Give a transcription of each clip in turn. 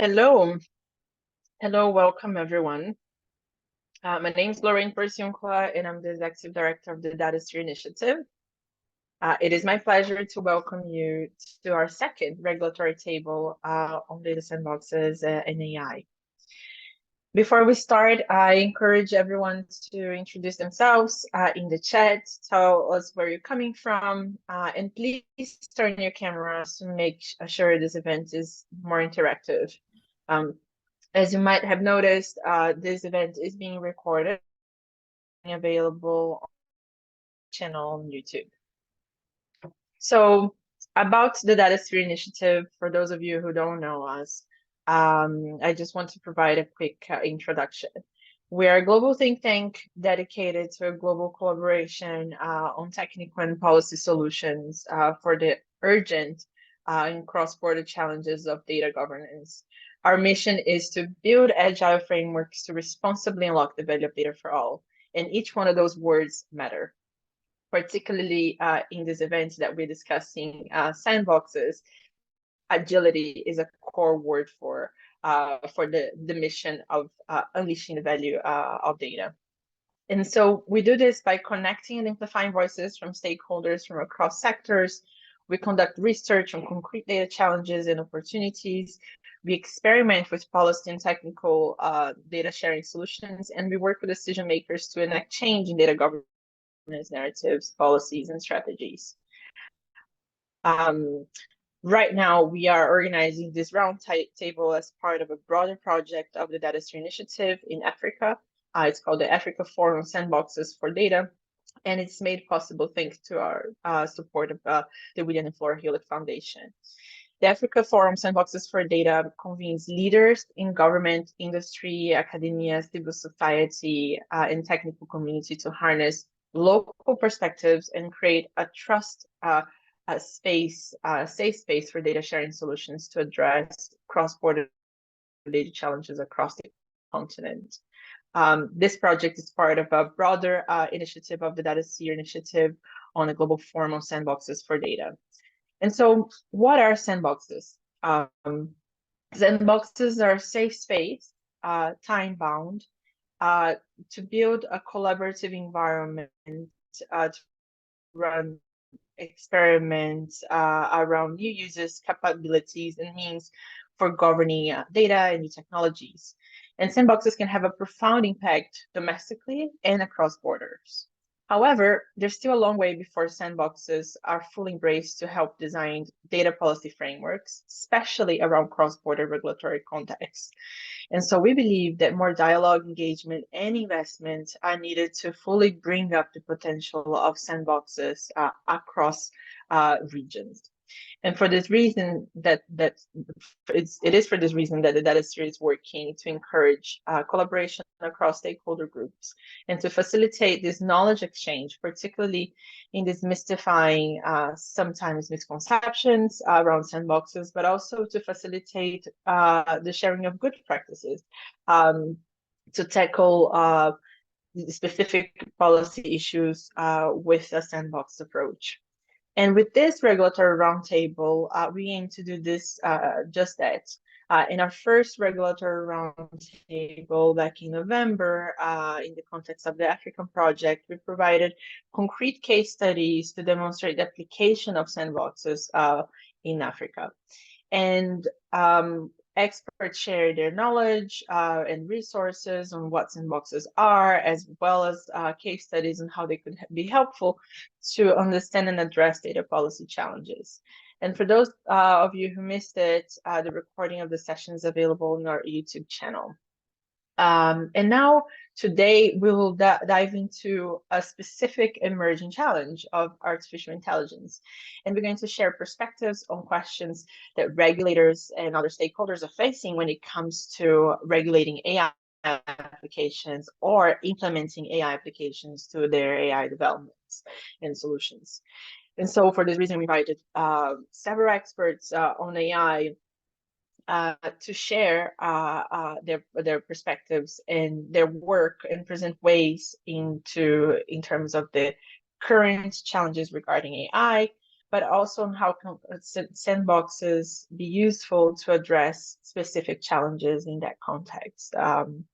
Hello, welcome everyone. My name is Lorraine Persiunkwa, and I'm the Executive Director of the Datasphere Initiative. It is my pleasure to welcome you to our second regulatory table on data sandboxes and AI. Before we start, I encourage everyone to introduce themselves in the chat, tell us where you're coming from, and please turn your cameras to make sure this event is more interactive. As you might have noticed, this event is being recorded and available on the channel on YouTube. So about the Datasphere Initiative, for those of you who don't know us, I just want to provide a quick introduction. We are a global think tank dedicated to a global collaboration on technical and policy solutions for the urgent and cross-border challenges of data governance. Our mission is to build agile frameworks to responsibly unlock the value of data for all. And each one of those words matter, particularly in this event that we're discussing, sandboxes. Agility is a core word for the mission of unleashing the value of data. And so we do this by connecting and amplifying voices from stakeholders from across sectors. We conduct research on concrete data challenges and opportunities. We experiment with policy and technical data sharing solutions, and we work with decision makers to enact change in data governance narratives, policies, and strategies. Right now, we are organizing this roundtable as part of a broader project of the Datasphere Initiative in Africa. It's called the Africa Forum Sandboxes for Data, and it's made possible thanks to our support of the William and Flora Hewlett Foundation. The Africa Forum Sandboxes for Data convenes leaders in government, industry, academia, civil society, and technical community to harness local perspectives and create a a safe space for data sharing solutions to address cross-border data challenges across the continent. This project is part of a broader initiative of the Datasphere Initiative on a global forum of sandboxes for data. And so what are sandboxes? Sandboxes are a safe space, time-bound, to build a collaborative environment to run experiments around new users, capabilities, and means for governing data and new technologies. And sandboxes can have a profound impact domestically and across borders. However, there's still a long way before sandboxes are fully embraced to help design data policy frameworks, especially around cross-border regulatory contexts. And so we believe that more dialogue, engagement, and investment are needed to fully bring up the potential of sandboxes across regions. And for this reason, it is for this reason that the Datasphere is working to encourage collaboration across stakeholder groups and to facilitate this knowledge exchange, particularly in these mystifying, sometimes misconceptions around sandboxes, but also to facilitate the sharing of good practices to tackle specific policy issues with a sandbox approach. And with this regulatory roundtable, we aim to do this just that. In our first regulatory roundtable back in November, in the context of the African project, we provided concrete case studies to demonstrate the application of sandboxes in Africa. And experts share their knowledge and resources on what sandboxes are, as well as case studies on how they could be helpful to understand and address data policy challenges. And for those of you who missed it, the recording of the session is available on our YouTube channel. And now, today, we will dive into a specific emerging challenge of artificial intelligence. And we're going to share perspectives on questions that regulators and other stakeholders are facing when it comes to regulating AI applications or implementing AI applications to their AI developments and solutions. And so for this reason, we invited several experts on AI to share their perspectives and their work and present ways in terms of the current challenges regarding AI, but also on how sandboxes be useful to address specific challenges in that context. And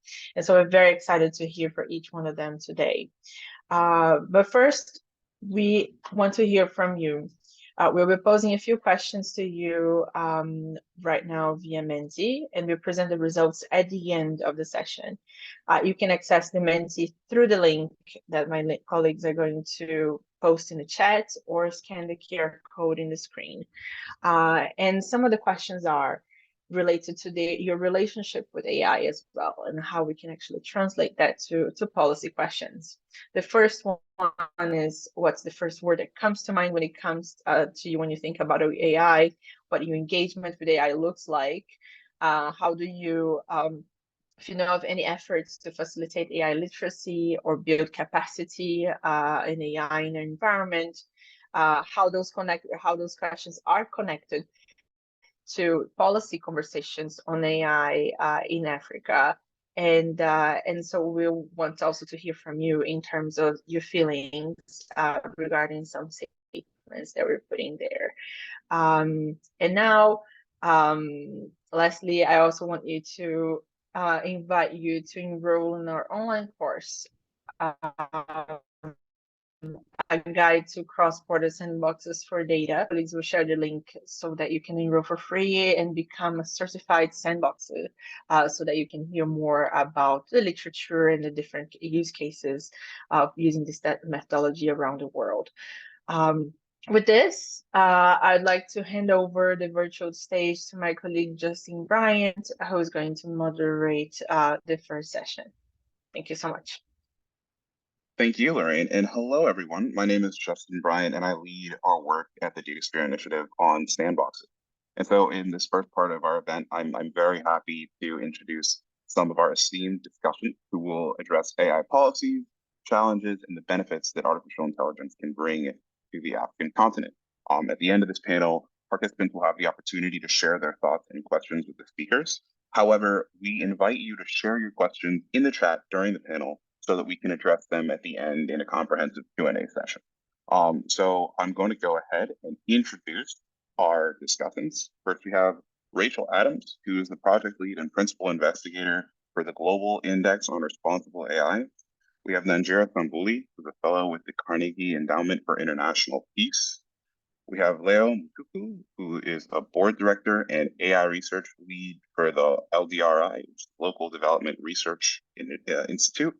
so we're very excited to hear from each one of them today. But first, we want to hear from you. We'll be posing a few questions to you right now via Menti, and we'll present the results at the end of the session. You can access the Menti through the link that my colleagues are going to post in the chat or scan the QR code in the screen. And some of the questions are related to your relationship with AI as well, and how we can actually translate that to policy questions. The first one is, what's the first word that comes to mind when it comes to you when you think about AI? What your engagement with AI looks like? How do you, if you know of any efforts to facilitate AI literacy or build capacity in AI in an environment? How those questions are connected to policy conversations on AI in Africa. And so we'll want also to hear from you in terms of your feelings regarding some statements that we're putting there. And now, lastly, I also want you to invite you to enroll in our online course, a guide to cross-border sandboxes for data. Colleagues will share the link so that you can enroll for free and become a certified sandboxer, so that you can hear more about the literature and the different use cases of using this methodology around the world. With this, I'd like to hand over the virtual stage to my colleague Justin Bryant, who is going to moderate the first session. Thank you so much. Thank you, Lorraine, and hello, everyone. My name is Justin Bryant, and I lead our work at the Datasphere Initiative on Sandboxes. And so in this first part of our event, I'm very happy to introduce some of our esteemed discussants who will address AI policies, challenges, and the benefits that artificial intelligence can bring to the African continent. At the end of this panel, participants will have the opportunity to share their thoughts and questions with the speakers. However, we invite you to share your questions in the chat during the panel so that we can address them at the end in a comprehensive Q&A session. So I'm going to go ahead and introduce our discussants. First, we have Rachel Adams, who is the project lead and principal investigator for the Global Index on Responsible AI. We have Nanjira Thambuli, who's a fellow with the Carnegie Endowment for International Peace. We have Leo Mutuku, who is a board director and AI research lead for the LDRI, which is Local Development Research Institute.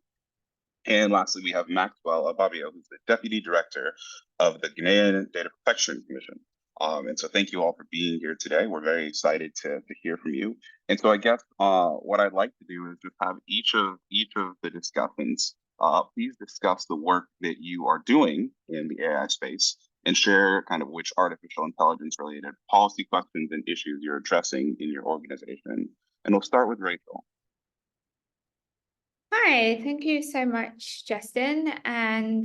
And lastly, we have Maxwell Ababio, who's the Deputy Director of the Ghanaian Data Protection Commission. And so thank you all for being here today. We're very excited to hear from you. And so I guess what I'd like to do is just have each of the discussants please discuss the work that you are doing in the AI space and share kind of which artificial intelligence related policy questions and issues you're addressing in your organization. And we'll start with Rachel. Hi, thank you so much, Justin, and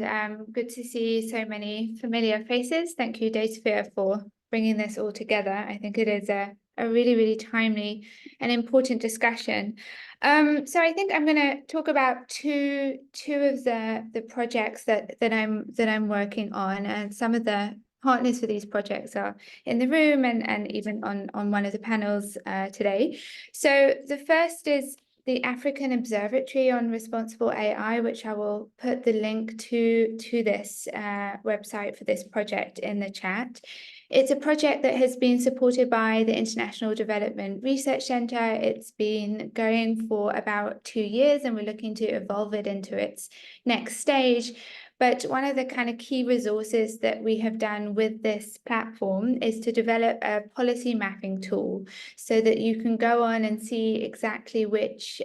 good to see so many familiar faces. Thank you, Datasphere, for bringing this all together. I think it is a really, really timely and important discussion. So I think I'm going to talk about two of the projects that I'm working on, and some of the partners for these projects are in the room and even on one of the panels today. So the first is the African Observatory on Responsible AI, which I will put the link to this website for this project in the chat. It's a project that has been supported by the International Development Research Centre. It's been going for about 2 years, and we're looking to evolve it into its next stage. But one of the kind of key resources that we have done with this platform is to develop a policy mapping tool so that you can go on and see exactly which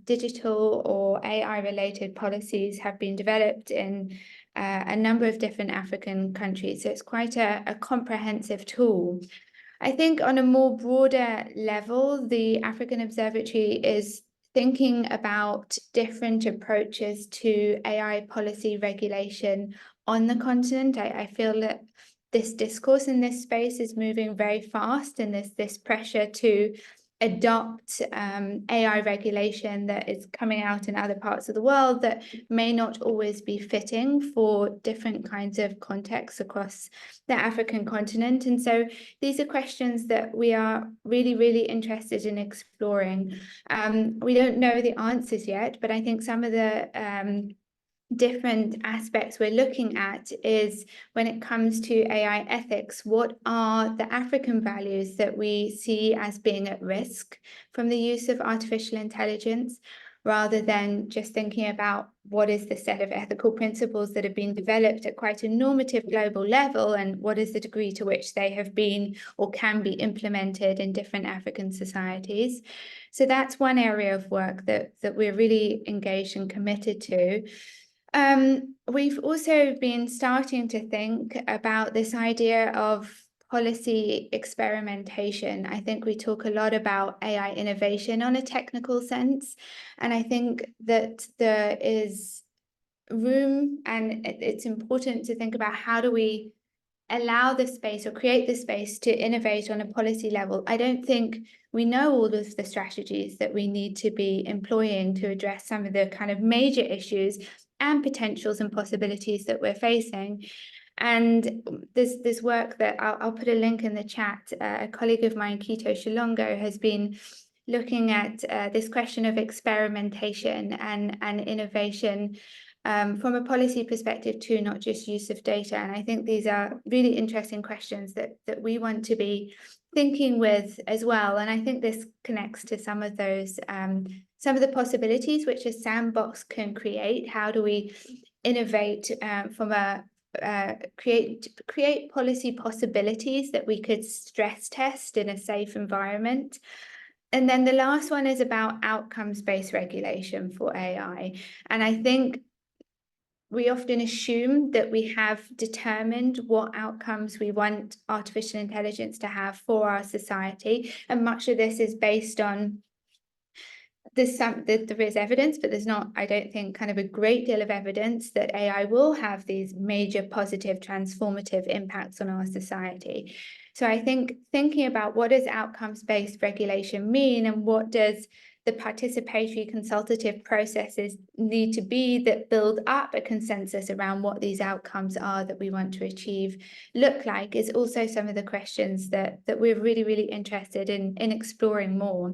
digital or AI-related policies have been developed in a number of different African countries. So it's quite a comprehensive tool. I think on a more broader level, the African Observatory is thinking about different approaches to AI policy regulation on the continent. I feel that this discourse in this space is moving very fast, and there's this pressure to adopt AI regulation that is coming out in other parts of the world that may not always be fitting for different kinds of contexts across the African continent. And so these are questions that we are really, really interested in exploring. We don't know the answers yet, but I think some of the different aspects we're looking at is when it comes to AI ethics, what are the African values that we see as being at risk from the use of artificial intelligence, rather than just thinking about what is the set of ethical principles that have been developed at quite a normative global level, and what is the degree to which they have been or can be implemented in different African societies. So that's one area of work that we're really engaged and committed to. We've also been starting to think about this idea of policy experimentation. I think we talk a lot about AI innovation on a technical sense, and I think that there is room, and it's important to think about how do we allow the space or create the space to innovate on a policy level. I don't think we know all of the strategies that we need to be employing to address some of the kind of major issues and potentials and possibilities that we're facing. And this work that I'll put a link in the chat, a colleague of mine, Kito Shalongo, has been looking at this question of experimentation and innovation from a policy perspective too, not just use of data. And I think these are really interesting questions that we want to be thinking with as well. And I think this connects to some of those, some of the possibilities which a sandbox can create. How do we innovate from a create policy possibilities that we could stress test in a safe environment? And then the last one is about outcomes-based regulation for AI. And I think we often assume that we have determined what outcomes we want artificial intelligence to have for our society. And much of this is based on there is evidence, but there's not, I don't think, kind of a great deal of evidence that AI will have these major positive transformative impacts on our society. So I think thinking about what does outcomes-based regulation mean, and what does the participatory consultative processes need to be that build up a consensus around what these outcomes are that we want to achieve look like, is also some of the questions that we're really, really interested in exploring more.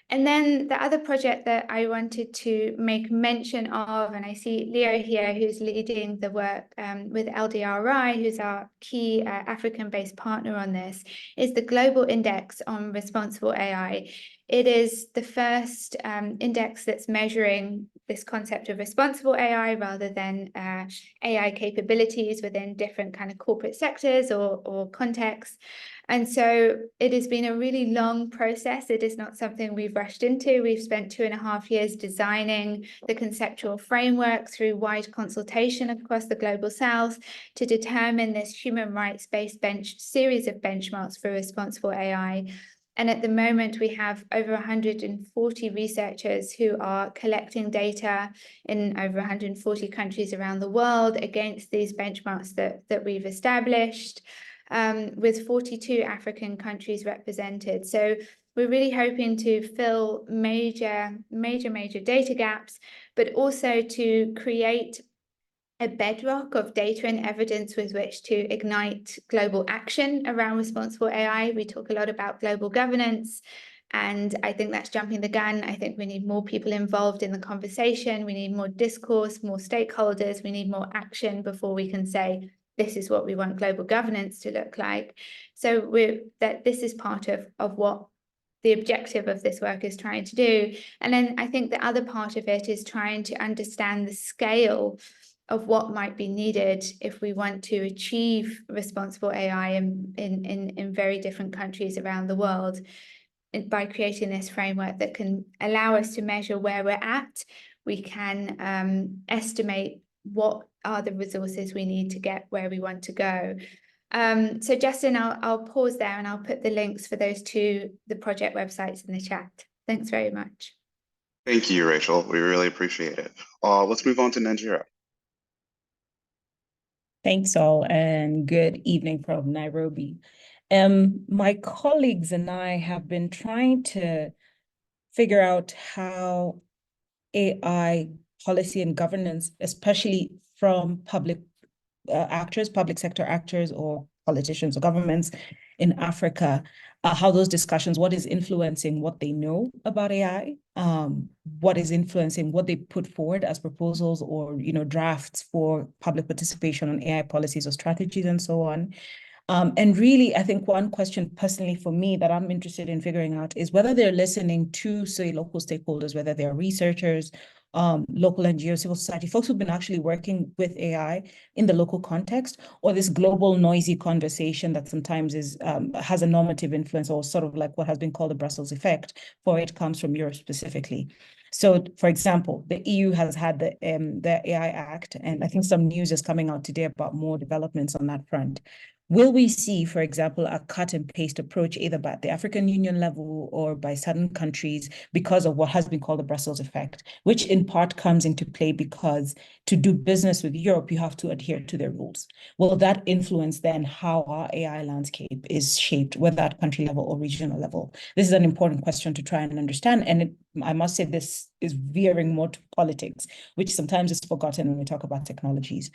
And then the other project that I wanted to make mention of, and I see Leo here, who's leading the work with LDRI, who's our key African-based partner on this, is the Global Index on Responsible AI. It is the first index that's measuring this concept of responsible AI rather than AI capabilities within different kind of corporate sectors or contexts. And so it has been a really long process. It is not something we've rushed into. We've spent 2.5 years designing the conceptual framework through wide consultation across the Global South to determine this human rights-based series of benchmarks for responsible AI. And at the moment, we have over 140 researchers who are collecting data in over 140 countries around the world against these benchmarks that we've established, with 42 African countries represented. So we're really hoping to fill major data gaps, but also to create a bedrock of data and evidence with which to ignite global action around responsible AI. We talk a lot about global governance, and I think that's jumping the gun. I think we need more people involved in the conversation. We need more discourse, more stakeholders. We need more action before we can say, this is what we want global governance to look like. So this is part of what the objective of this work is trying to do. And then I think the other part of it is trying to understand the scale of what might be needed if we want to achieve responsible AI in very different countries around the world, by creating this framework that can allow us to measure where we're at. We can estimate what are the resources we need to get where we want to go. So Justin, I'll pause there and I'll put the links for those the project websites in the chat. Thanks very much. Thank you, Rachel. We really appreciate it. Let's move on to Nigeria. Thanks all, and good evening from Nairobi. My colleagues and I have been trying to figure out how AI policy and governance, especially from public actors, public sector actors or politicians or governments in Africa, how those discussions, what is influencing what they know about AI, what is influencing what they put forward as proposals or drafts for public participation on AI policies or strategies and so on. And really, I think one question personally for me that I'm interested in figuring out is whether they're listening to, say, local stakeholders, whether they're researchers, local NGOs, civil society, folks who've been actually working with AI in the local context, or this global noisy conversation that sometimes has a normative influence, or sort of like what has been called the Brussels effect, for it comes from Europe specifically. So, for example, the EU has had the AI Act, and I think some news is coming out today about more developments on that front. Will we see, for example, a cut and paste approach either by the African Union level or by certain countries because of what has been called the Brussels effect, which in part comes into play because to do business with Europe, you have to adhere to their rules. Will that influence then how our AI landscape is shaped, whether at country level or regional level? This is an important question to try and understand. And I must say this is veering more to politics, which sometimes is forgotten when we talk about technologies.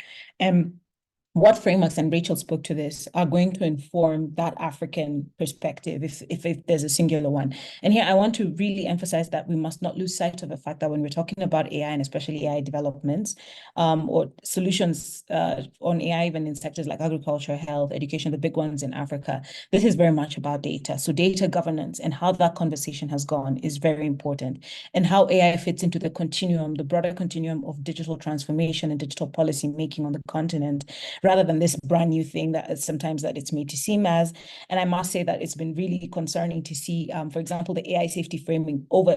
What frameworks, and Rachel spoke to this, are going to inform that African perspective if there's a singular one. And here I want to really emphasize that we must not lose sight of the fact that when we're talking about AI and especially AI developments or solutions on AI, even in sectors like agriculture, health, education, the big ones in Africa, this is very much about data. So data governance and how that conversation has gone is very important, and how AI fits into the continuum, the broader continuum of digital transformation and digital policy making on the continent, rather than this brand new thing that sometimes that it's made to seem as. And I must say that it's been really concerning to see, for example, the AI safety framing over,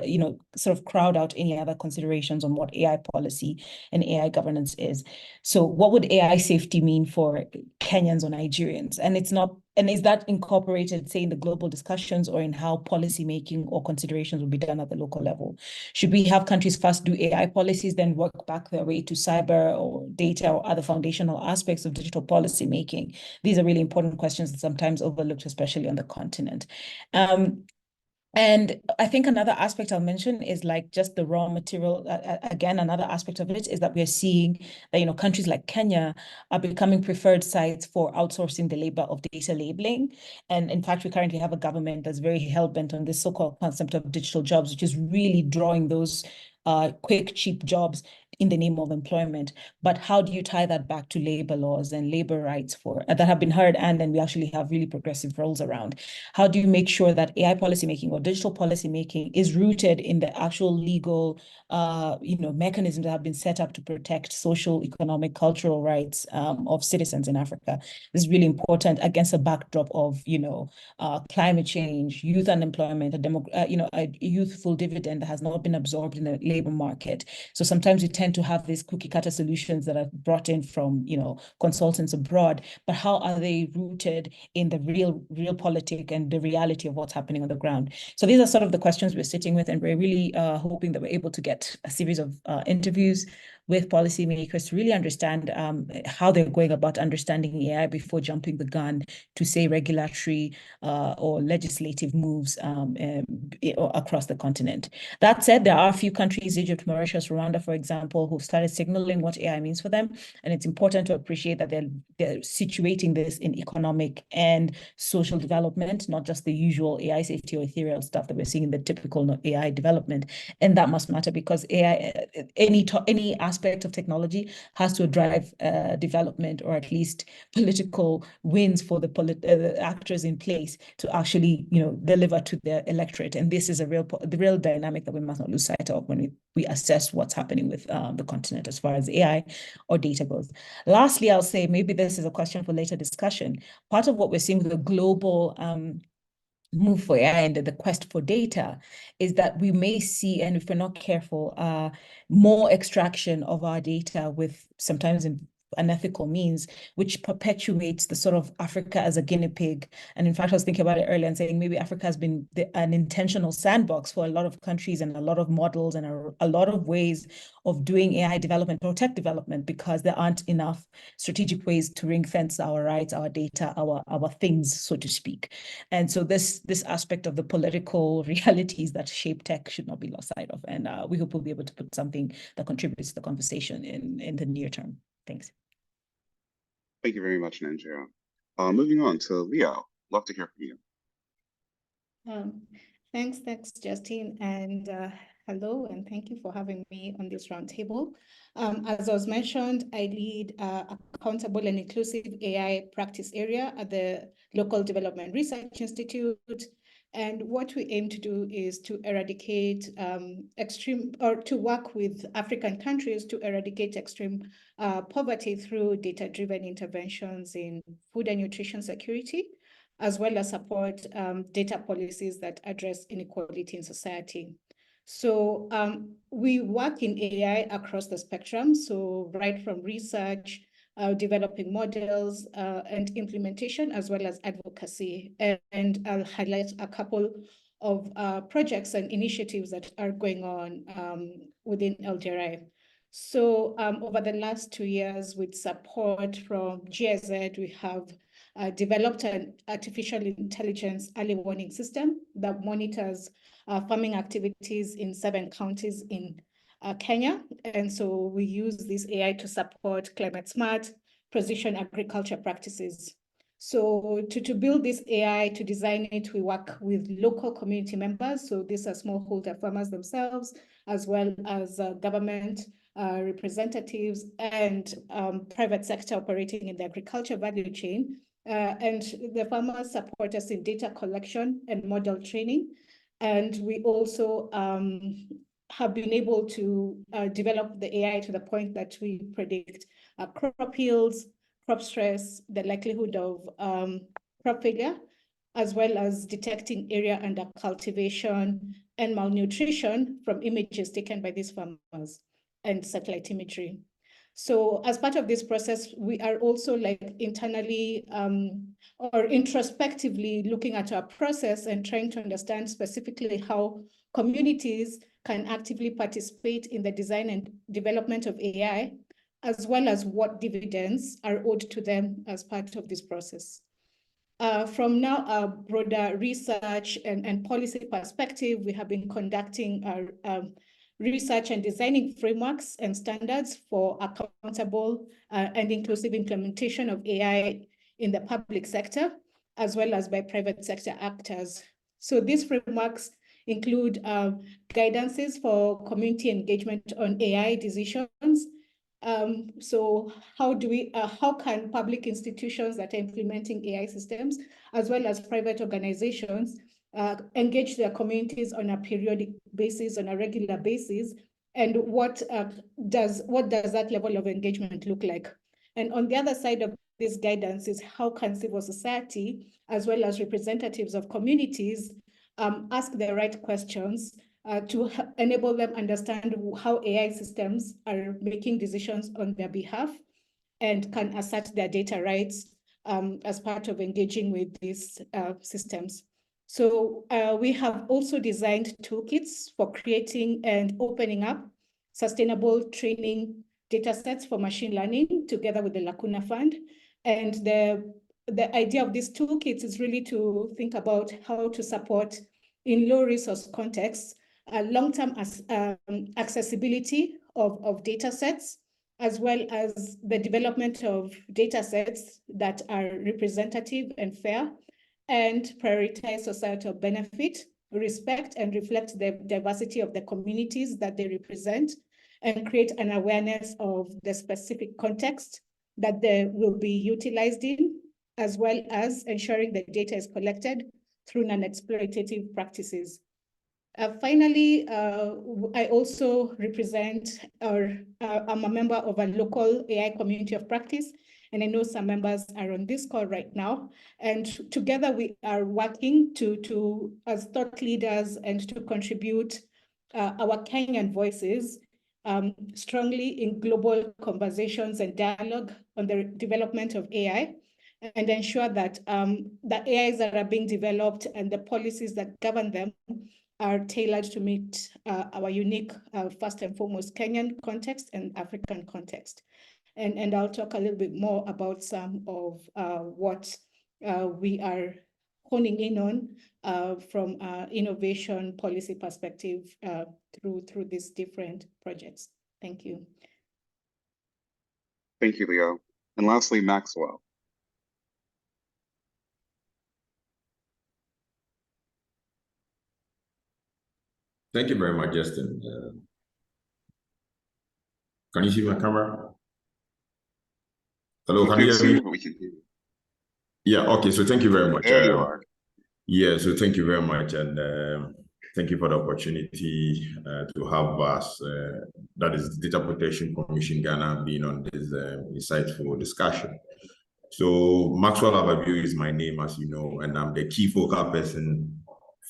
sort of crowd out any other considerations on what AI policy and AI governance is. So what would AI safety mean for Kenyans or Nigerians? And it's not, and is that incorporated, say, in the global discussions or in how policy making or considerations will be done at the local level? Should we have countries first do AI policies, then work back their way to cyber or data or other foundational aspects of digital policy making? These are really important questions that sometimes overlooked, especially on the continent. And I think another aspect I'll mention is like just the raw material. Again, another aspect of it is that we're seeing that, countries like Kenya are becoming preferred sites for outsourcing the labor of data labeling. And in fact, we currently have a government that's very hell-bent on this so-called concept of digital jobs, which is really drawing those quick, cheap jobs in the name of employment. But how do you tie that back to labor laws and labor rights that have been heard, and then we actually have really progressive rules around? How do you make sure that AI policymaking or digital policymaking is rooted in the actual legal mechanisms that have been set up to protect social, economic, cultural rights of citizens in Africa? This is really important against a backdrop of climate change, youth unemployment, a youthful dividend that has not been absorbed in the labor market. So sometimes we tend to have these cookie cutter solutions that are brought in from consultants abroad, but how are they rooted in the real politic and the reality of what's happening on the ground? So these are sort of the questions we're sitting with, and we're really hoping that we're able to get a series of interviews with policymakers to really understand how they're going about understanding AI before jumping the gun to, say, regulatory or legislative moves across the continent. That said, there are a few countries, Egypt, Mauritius, Rwanda, for example, who've started signaling what AI means for them. And it's important to appreciate that they're situating this in economic and social development, not just the usual AI safety or ethereal stuff that we're seeing in the typical AI development. And that must matter because AI, any aspect of technology has to drive development, or at least political wins for the actors in place to actually, deliver to their electorate. And this is the real dynamic that we must not lose sight of when we assess what's happening with the continent as far as AI or data goes. Lastly, I'll say maybe this is a question for later discussion. Part of what we're seeing with the global move for AI and the quest for data is that we may see, and if we're not careful, more extraction of our data with sometimes unethical means, which perpetuates the sort of Africa as a guinea pig. And in fact, I was thinking about it earlier and saying maybe Africa has been an intentional sandbox for a lot of countries and a lot of models and a lot of ways of doing AI development or tech development, because there aren't enough strategic ways to ring fence our rights, our data, our things, so to speak. And so this aspect of the political realities that shape tech should not be lost sight of. And we hope we'll be able to put something that contributes to the conversation in the near term. Thanks. Thank you very much, Nanjira. Moving on to Leo, love to hear from you. Thanks, Justine, and hello, and thank you for having me on this roundtable. As was mentioned, I lead accountable and inclusive AI practice area at the Local Development Research Institute. And what we aim to do is to eradicate to work with African countries to eradicate extreme poverty through data-driven interventions in food and nutrition security, as well as support data policies that address inequality in society. So we work in AI across the spectrum, so right from research, developing models and implementation, as well as advocacy. And I'll highlight a couple of projects and initiatives that are going on within LDRI. So over the last 2 years, with support from GIZ, we have developed an artificial intelligence early warning system that monitors farming activities in 7 counties in Kenya. And so we use this AI to support climate smart precision agriculture practices. So to build this AI, to design it, we work with local community members. So these are smallholder farmers themselves, as well as government representatives and private sector operating in the agriculture value chain. And the farmers support us in data collection and model training. And we also have been able to develop the AI to the point that we predict crop yields, crop stress, the likelihood of crop failure, as well as detecting area under cultivation and malnutrition from images taken by these farmers and satellite imagery. So as part of this process, we are also internally or introspectively looking at our process and trying to understand specifically how communities can actively participate in the design and development of AI, as well as what dividends are owed to them as part of this process. From now a broader research and policy perspective, we have been conducting our research and designing frameworks and standards for accountable and inclusive implementation of AI in the public sector, as well as by private sector actors. So these frameworks include guidances for community engagement on AI decisions. So how can public institutions that are implementing AI systems, as well as private organizations, engage their communities on a periodic basis, on a regular basis, and what does that level of engagement look like? And on the other side of this guidance is how can civil society, as well as representatives of communities, ask the right questions to enable them understand how AI systems are making decisions on their behalf and can assert their data rights as part of engaging with these systems. So we have also designed toolkits for creating and opening up sustainable training data sets for machine learning together with the Lacuna Fund. And the idea of these toolkits is really to think about how to support in low resource contexts, long-term accessibility of data sets, as well as the development of data sets that are representative and fair, and prioritize societal benefit, respect and reflect the diversity of the communities that they represent, and create an awareness of the specific context that they will be utilized in, as well as ensuring the data is collected through non-exploitative practices. Finally, I also represent, or I'm a member of a local AI community of practice, and I know some members are on this call right now. And together we are working as thought leaders and to contribute our Kenyan voices strongly in global conversations and dialogue on the development of AI, and ensure that the AIs that are being developed and the policies that govern them are tailored to meet our unique, first and foremost, Kenyan context and African context. And I'll talk a little bit more about some of what we are honing in on from innovation policy perspective through these different projects. Thank you. Thank you, Leo. And lastly, Maxwell. Thank you very much, Justin. Can you see my camera? Hello, can you hear me? We can hear you. Yeah, okay, so thank you very much. There you are. Yeah, so thank you very much, and thank you for the opportunity to have us, that is Data Protection Commission Ghana, being on this insightful discussion. So Maxwell Ababu is my name, as you know, and I'm the key focal person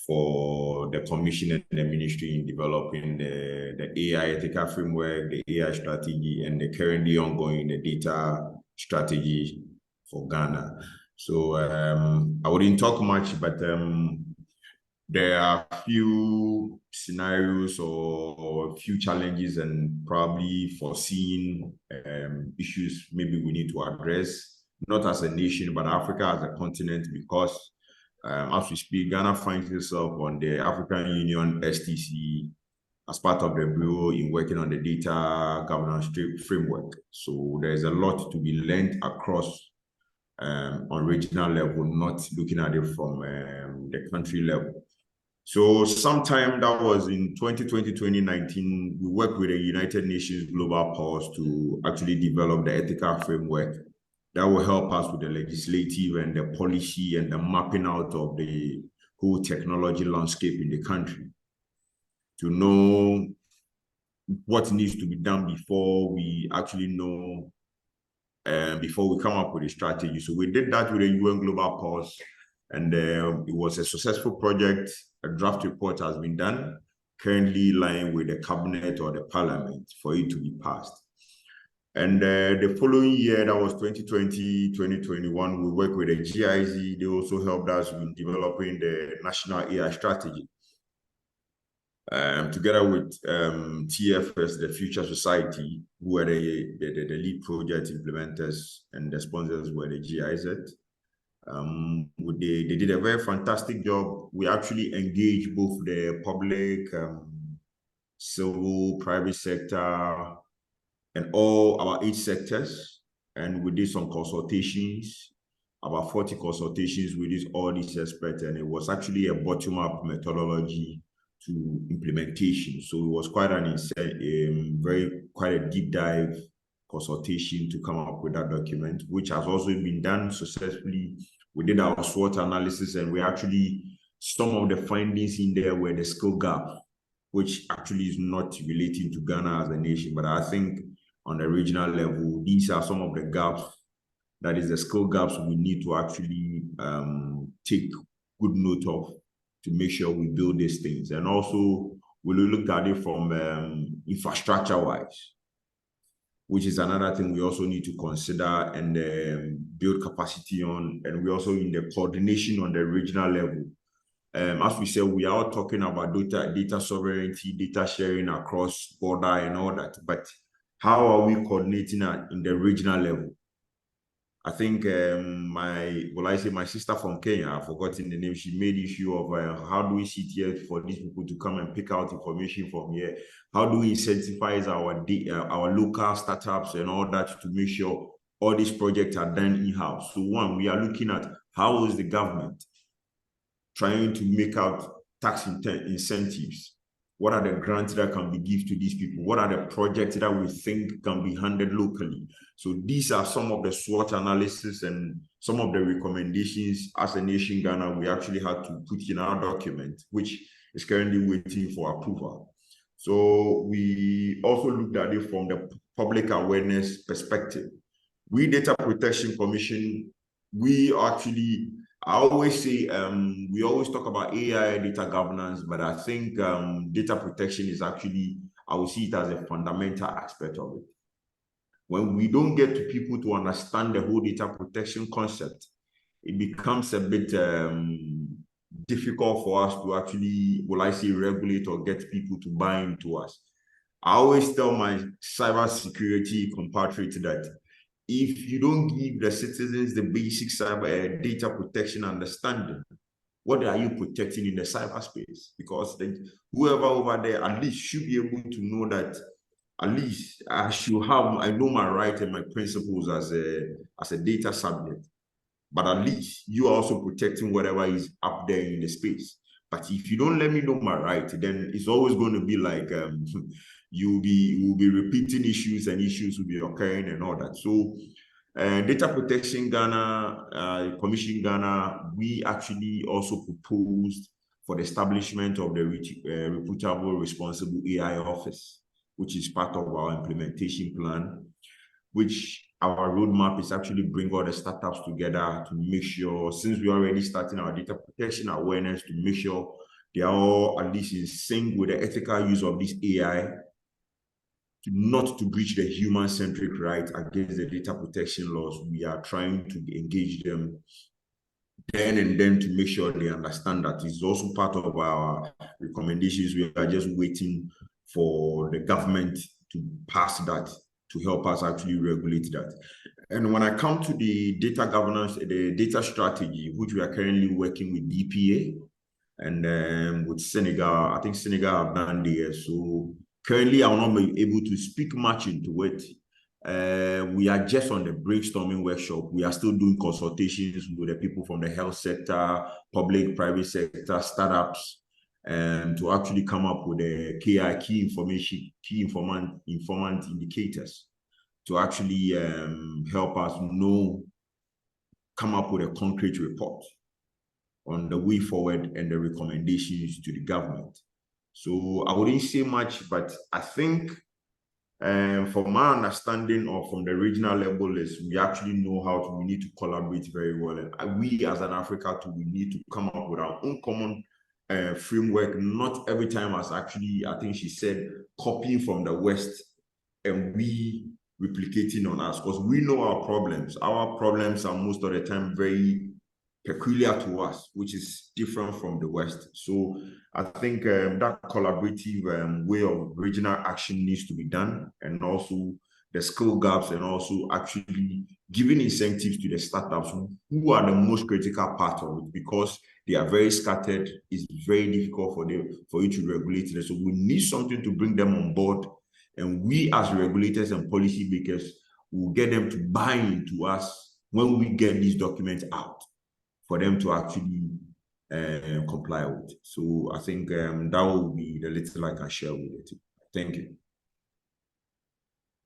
for the Commission and the Ministry in developing the AI ethical framework, the AI strategy, and the currently ongoing the data strategy for Ghana. So I wouldn't talk much, but there are a few scenarios or a few challenges and probably foreseen issues maybe we need to address, not as a nation, but Africa as a continent, because as we speak, Ghana finds itself on the African Union STC as part of the Bureau in working on the data governance framework. So there's a lot to be learned across on regional level, not looking at it from the country level. So sometime that was in 2020, 2019, we worked with the United Nations Global Powers to actually develop the ethical framework that will help us with the legislative and the policy and the mapping out of the whole technology landscape in the country, to know what needs to be done before we actually know, before we come up with a strategy. So we did that with the UN Global Powers, and it was a successful project. A draft report has been done, currently lying with the cabinet or the parliament for it to be passed. And the following year, that was 2020, 2021, we worked with the GIZ. They also helped us in developing the national AI strategy. Together with TFS, the Future Society, who were the lead project implementers, and the sponsors were the GIZ. They did a very fantastic job. We actually engaged both the public, civil, private sector, and all our 8 sectors. And we did some consultations, about 40 consultations with all these experts. And it was actually a bottom-up methodology to implementation. So it was quite quite a deep dive consultation to come up with that document, which has also been done successfully. We did our SWOT analysis, and we actually, some of the findings in there were the skill gap, which actually is not relating to Ghana as a nation, but I think on the regional level, these are some of the gaps, that is the skill gaps we need to actually take good note of to make sure we build these things. And also, we looked at it from infrastructure-wise, which is another thing we also need to consider and build capacity on. And we also in the coordination on the regional level. As we said, we are all talking about data sovereignty, data sharing across border and all that. But how are we coordinating in the regional level? I think my sister from Kenya, I've forgotten the name, she made issue of how do we sit here for these people to come and pick out information from here? How do we incentivize our local startups and all that to make sure all these projects are done in-house? So one, we are looking at how is the government trying to make out tax incentives? What are the grants that can be given to these people? What are the projects that we think can be handled locally? So these are some of the SWOT analysis and some of the recommendations as a nation, Ghana, we actually had to put in our document, which is currently waiting for approval. So we also looked at it from the public awareness perspective. We, Data Protection Commission, we actually I always say we always talk about AI data governance, but I think data protection is actually, I would see it as a fundamental aspect of it. When we don't get to people to understand the whole data protection concept, it becomes a bit difficult for us to actually, will I say, regulate or get people to buy into us. I always tell my cybersecurity compatriots that if you don't give the citizens the basic cyber data protection understanding, what are you protecting in the cyberspace? Because whoever over there at least should be able to know that at least I know my right and my principles as a data subject. But at least you are also protecting whatever is up there in the space. But if you don't let me know my right, then it's always going to be like you'll be repeating issues and issues will be occurring and all that. So Data Protection Ghana, Commission Ghana, we actually also proposed for the establishment of the reputable responsible AI office, which is part of our implementation plan, which our roadmap is actually bring all the startups together to make sure, since we're already starting our data protection awareness, to make sure they are all at least in sync with the ethical use of this AI, not to breach the human-centric right against the data protection laws. We are trying to engage them then and then to make sure they understand that it's also part of our recommendations. We are just waiting for the government to pass that to help us actually regulate that. And when I come to the data governance, the data strategy, which we are currently working with DPA and with Senegal, I think Senegal have done there. So currently, I will not be able to speak much into it. We are just on the brainstorming workshop. We are still doing consultations with the people from the health sector, public, private sector, startups, and to actually come up with a key informant indicators to actually help us come up with a concrete report on the way forward and the recommendations to the government. So I wouldn't say much, but I think from my understanding or from the regional level is we actually know we need to collaborate very well. And we as an Africa too, we need to come up with our own common framework, not every time as actually, I think she said, copying from the West and we replicating on us, because we know our problems. Our problems are most of the time very peculiar to us, which is different from the West. So I think that collaborative way of regional action needs to be done, and also the skill gaps, and also actually giving incentives to the startups who are the most critical part of it, because they are very scattered. It's very difficult for you to regulate them. So we need something to bring them on board, and we as regulators and policymakers will get them to buy into us when we get these documents out, for them to actually comply with. So I think that will be the little I can share with you. Thank you.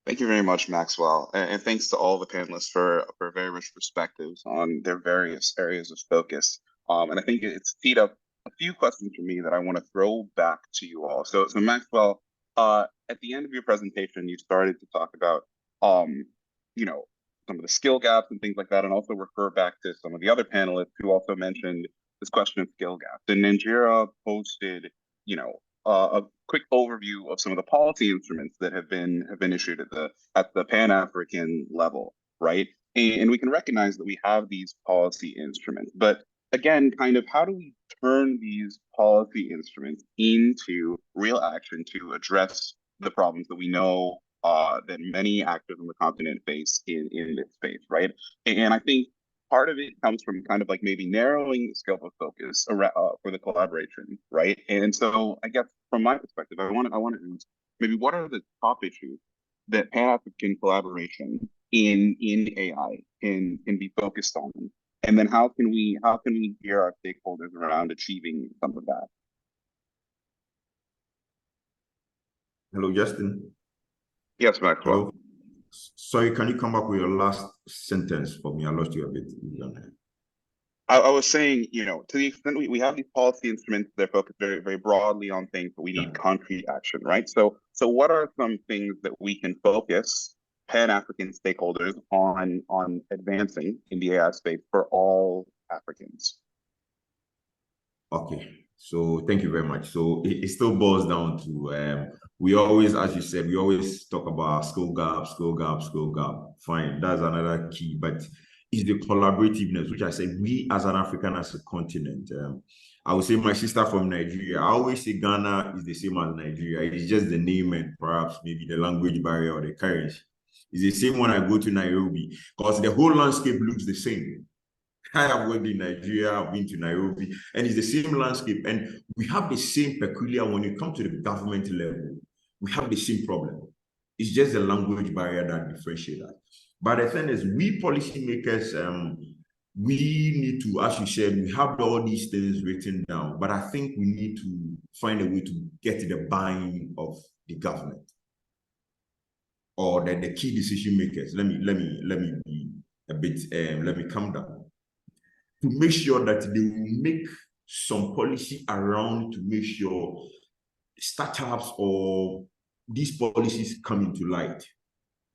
Thank you very much, Maxwell. And thanks to all the panelists for very rich perspectives on their various areas of focus. And I think it's teed up a few questions for me that I want to throw back to you all. So Maxwell, at the end of your presentation, you started to talk about, some of the skill gaps and things like that, and also refer back to some of the other panelists who also mentioned this question of skill gaps. And Nigeria posted, a quick overview of some of the policy instruments that have been issued at the Pan-African level, right? And we can recognize that we have these policy instruments, but again, kind of how do we turn these policy instruments into real action to address the problems that we know that many actors on the continent face in this space, right? And I think part of it comes from kind of like maybe narrowing the scope of focus around, for the collaboration, right? And so I guess from my perspective, I want to ask maybe what are the top issues that Pan-African collaboration in AI can be focused on, and then how can we gear our stakeholders around achieving some of that? Hello, Justin. Yes, Maxwell. Hello. Sorry, can you come back with your last sentence for me? I lost you a bit. I was saying, to the extent we have these policy instruments, they're focused very, very broadly on things, but we need concrete action, right? So what are some things that we can focus Pan-African stakeholders on advancing in the AI space for all Africans. Okay, so thank you very much. So it still boils down to we always, as you said, we always talk about skill gap, skill gap, skill gap. Fine, that's another key, but it's the collaborativeness, which I say we as an African, as a continent. I would say my sister from Nigeria, I always say Ghana is the same as Nigeria. It's just the name and perhaps maybe the language barrier or the currency. It's the same when I go to Nairobi, because the whole landscape looks the same. I have worked in Nigeria, I've been to Nairobi, and it's the same landscape. And we have the same peculiar, when you come to the government level, we have the same problem. It's just the language barrier that differentiates us. But the thing is, we policymakers, we need to, as you said, we have all these things written down, but I think we need to find a way to get the buy-in of the government or the key decision makers. Let me be a bit, let me calm down. To make sure that they will make some policy around to make sure startups or these policies come into light.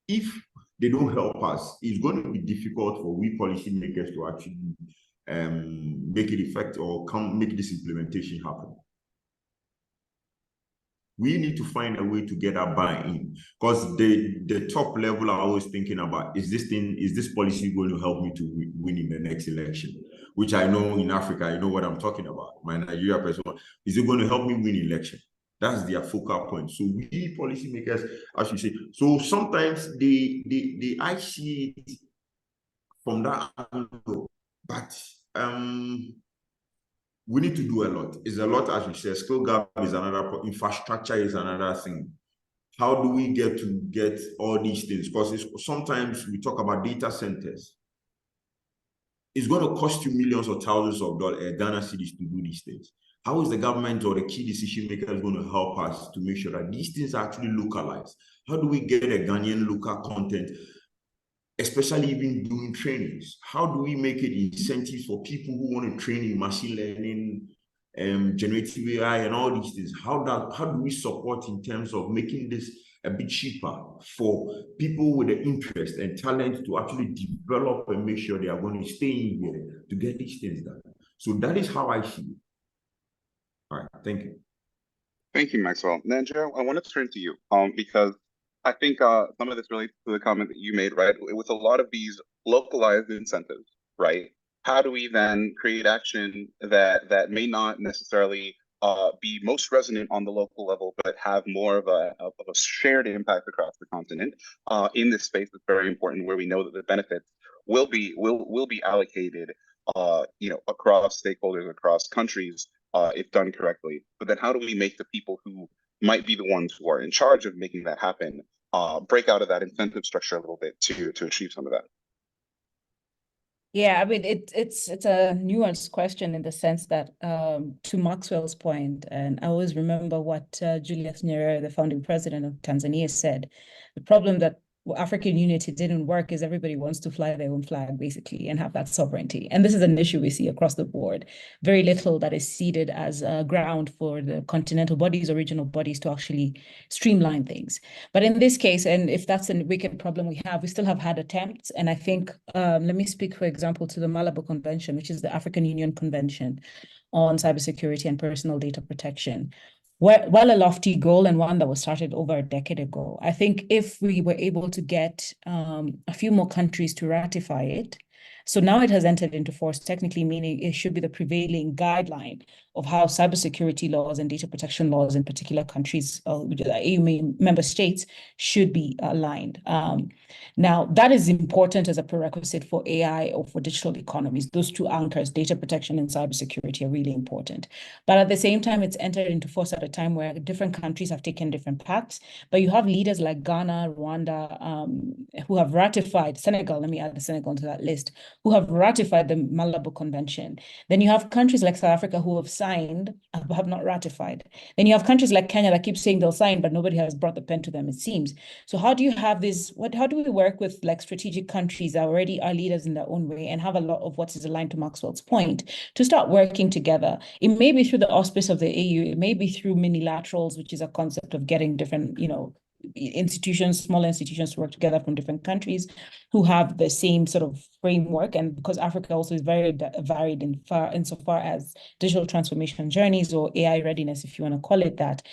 If they don't help us, it's going to be difficult for we policymakers to actually make it effective or make this implementation happen. We need to find a way to get our buy-in, because the top level are always thinking about, is this policy going to help me to win in the next election? Which I know in Africa, I know what I'm talking about. My Nigeria person, is it going to help me win election? That's their focal point. So we policymakers, as you say, so sometimes I see it from that angle, but we need to do a lot. It's a lot, as we said. Skill gap is another, infrastructure is another thing. How do we get all these things? Because sometimes we talk about data centers. It's going to cost you millions or thousands of dollars, Ghana cities, to do these things. How is the government or the key decision makers going to help us to make sure that these things are actually localized? How do we get a Ghanaian local content, especially even doing trainings? How do we make it incentives for people who want to train in machine learning, generative AI and all these things? How do we support in terms of making this a bit cheaper for people with the interest and talent to actually develop and make sure they are going to stay in here to get these things done? So that is how I see it. All right, thank you. Thank you, Maxwell. Nanjo, I want to turn to you because I think some of this relates to the comment that you made, right? With a lot of these localized incentives, right? How do we then create action that may not necessarily be most resonant on the local level, but have more of a shared impact across the continent in this space that's very important, where we know that the benefits will be allocated, across stakeholders, across countries, if done correctly. But then how do we make the people who might be the ones who are in charge of making that happen break out of that incentive structure a little bit to achieve some of that? Yeah, I mean, it's a nuanced question in the sense that, to Maxwell's point, and I always remember what Julius Nyerere, the founding president of Tanzania, said. The problem that African unity didn't work is everybody wants to fly their own flag, basically, and have that sovereignty. And this is an issue we see across the board. Very little that is ceded as a ground for the continental bodies, or regional bodies, to actually streamline things. But in this case, and if that's a wicked problem we still have had attempts. And I think, let me speak, for example, to the Malabo Convention, which is the African Union Convention on Cybersecurity and Personal Data Protection. Well, a lofty goal, and one that was started over a decade ago. I think if we were able to get a few more countries to ratify it, so now it has entered into force, technically meaning it should be the prevailing guideline of how cybersecurity laws and data protection laws in particular countries, EU member states, should be aligned. Now, that is important as a prerequisite for AI or for digital economies. Those two anchors, data protection and cybersecurity, are really important. But at the same time, it's entered into force at a time where different countries have taken different paths. But you have leaders like Ghana, Rwanda, who have ratified, Senegal, let me add Senegal to that list, who have ratified the Malabo Convention. Then you have countries like South Africa who have signed, but have not ratified. Then you have countries like Kenya that keep saying they'll sign, but nobody has brought the pen to them, it seems. So how do you have this, how do we work with like strategic countries that already are leaders in their own way and have a lot of what is aligned to Maxwell's point to start working together? It may be through the auspice of the AU, it may be through minilaterals, which is a concept of getting different, institutions, smaller institutions to work together from different countries who have the same sort of framework. And because Africa also is very varied insofar as digital transformation journeys or AI readiness, if you want to call it that,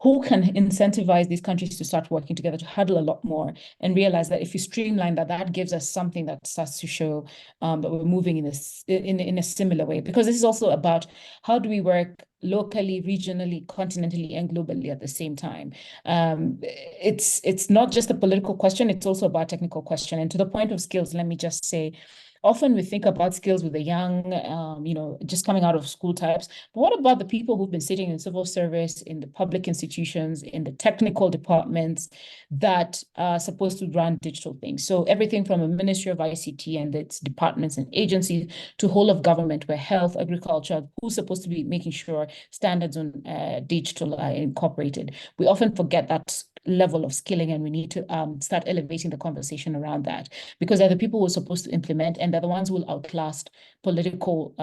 who can incentivize these countries to start working together to huddle a lot more and realize that if you streamline that, that gives us something that starts to show that we're moving in a similar way. Because this is also about how do we work locally, regionally, continentally, and globally at the same time. It's not just a political question, it's also about a technical question. And to the point of skills, let me just say, often we think about skills with the young, just coming out of school types. But what about the people who've been sitting in civil service, in the public institutions, in the technical departments that are supposed to run digital things? So everything from a Ministry of ICT and its departments and agencies to whole of government, where health, agriculture, who's supposed to be making sure standards on digital are incorporated. We often forget that level of skilling, and we need to start elevating the conversation around that, because they're the people who are supposed to implement, and they're the ones who will outlast political,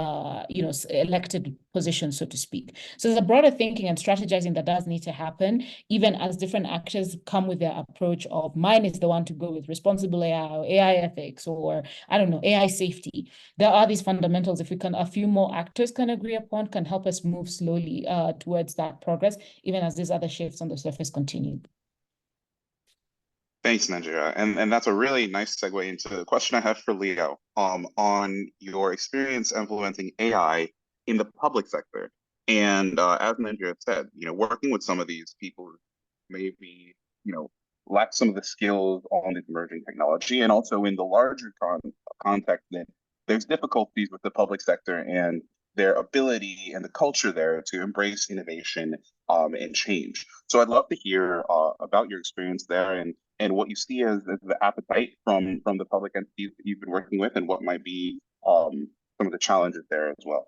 elected positions, so to speak. So there's a broader thinking and strategizing that does need to happen, even as different actors come with their approach of mine is the one to go with responsible AI or AI ethics or, I don't know, AI safety. There are these fundamentals, if we can, a few more actors can agree upon, can help us move slowly towards that progress, even as these other shifts on the surface continue. Thanks, Nigeria. And that's a really nice segue into the question I have for Leo on your experience implementing AI in the public sector. And as Nigeria said, working with some of these people who maybe, lack some of the skills on this emerging technology, and also in the larger context that there's difficulties with the public sector and their ability and the culture there to embrace innovation and change. So I'd love to hear about your experience there and what you see as the appetite from the public entities that you've been working with, and what might be some of the challenges there as well.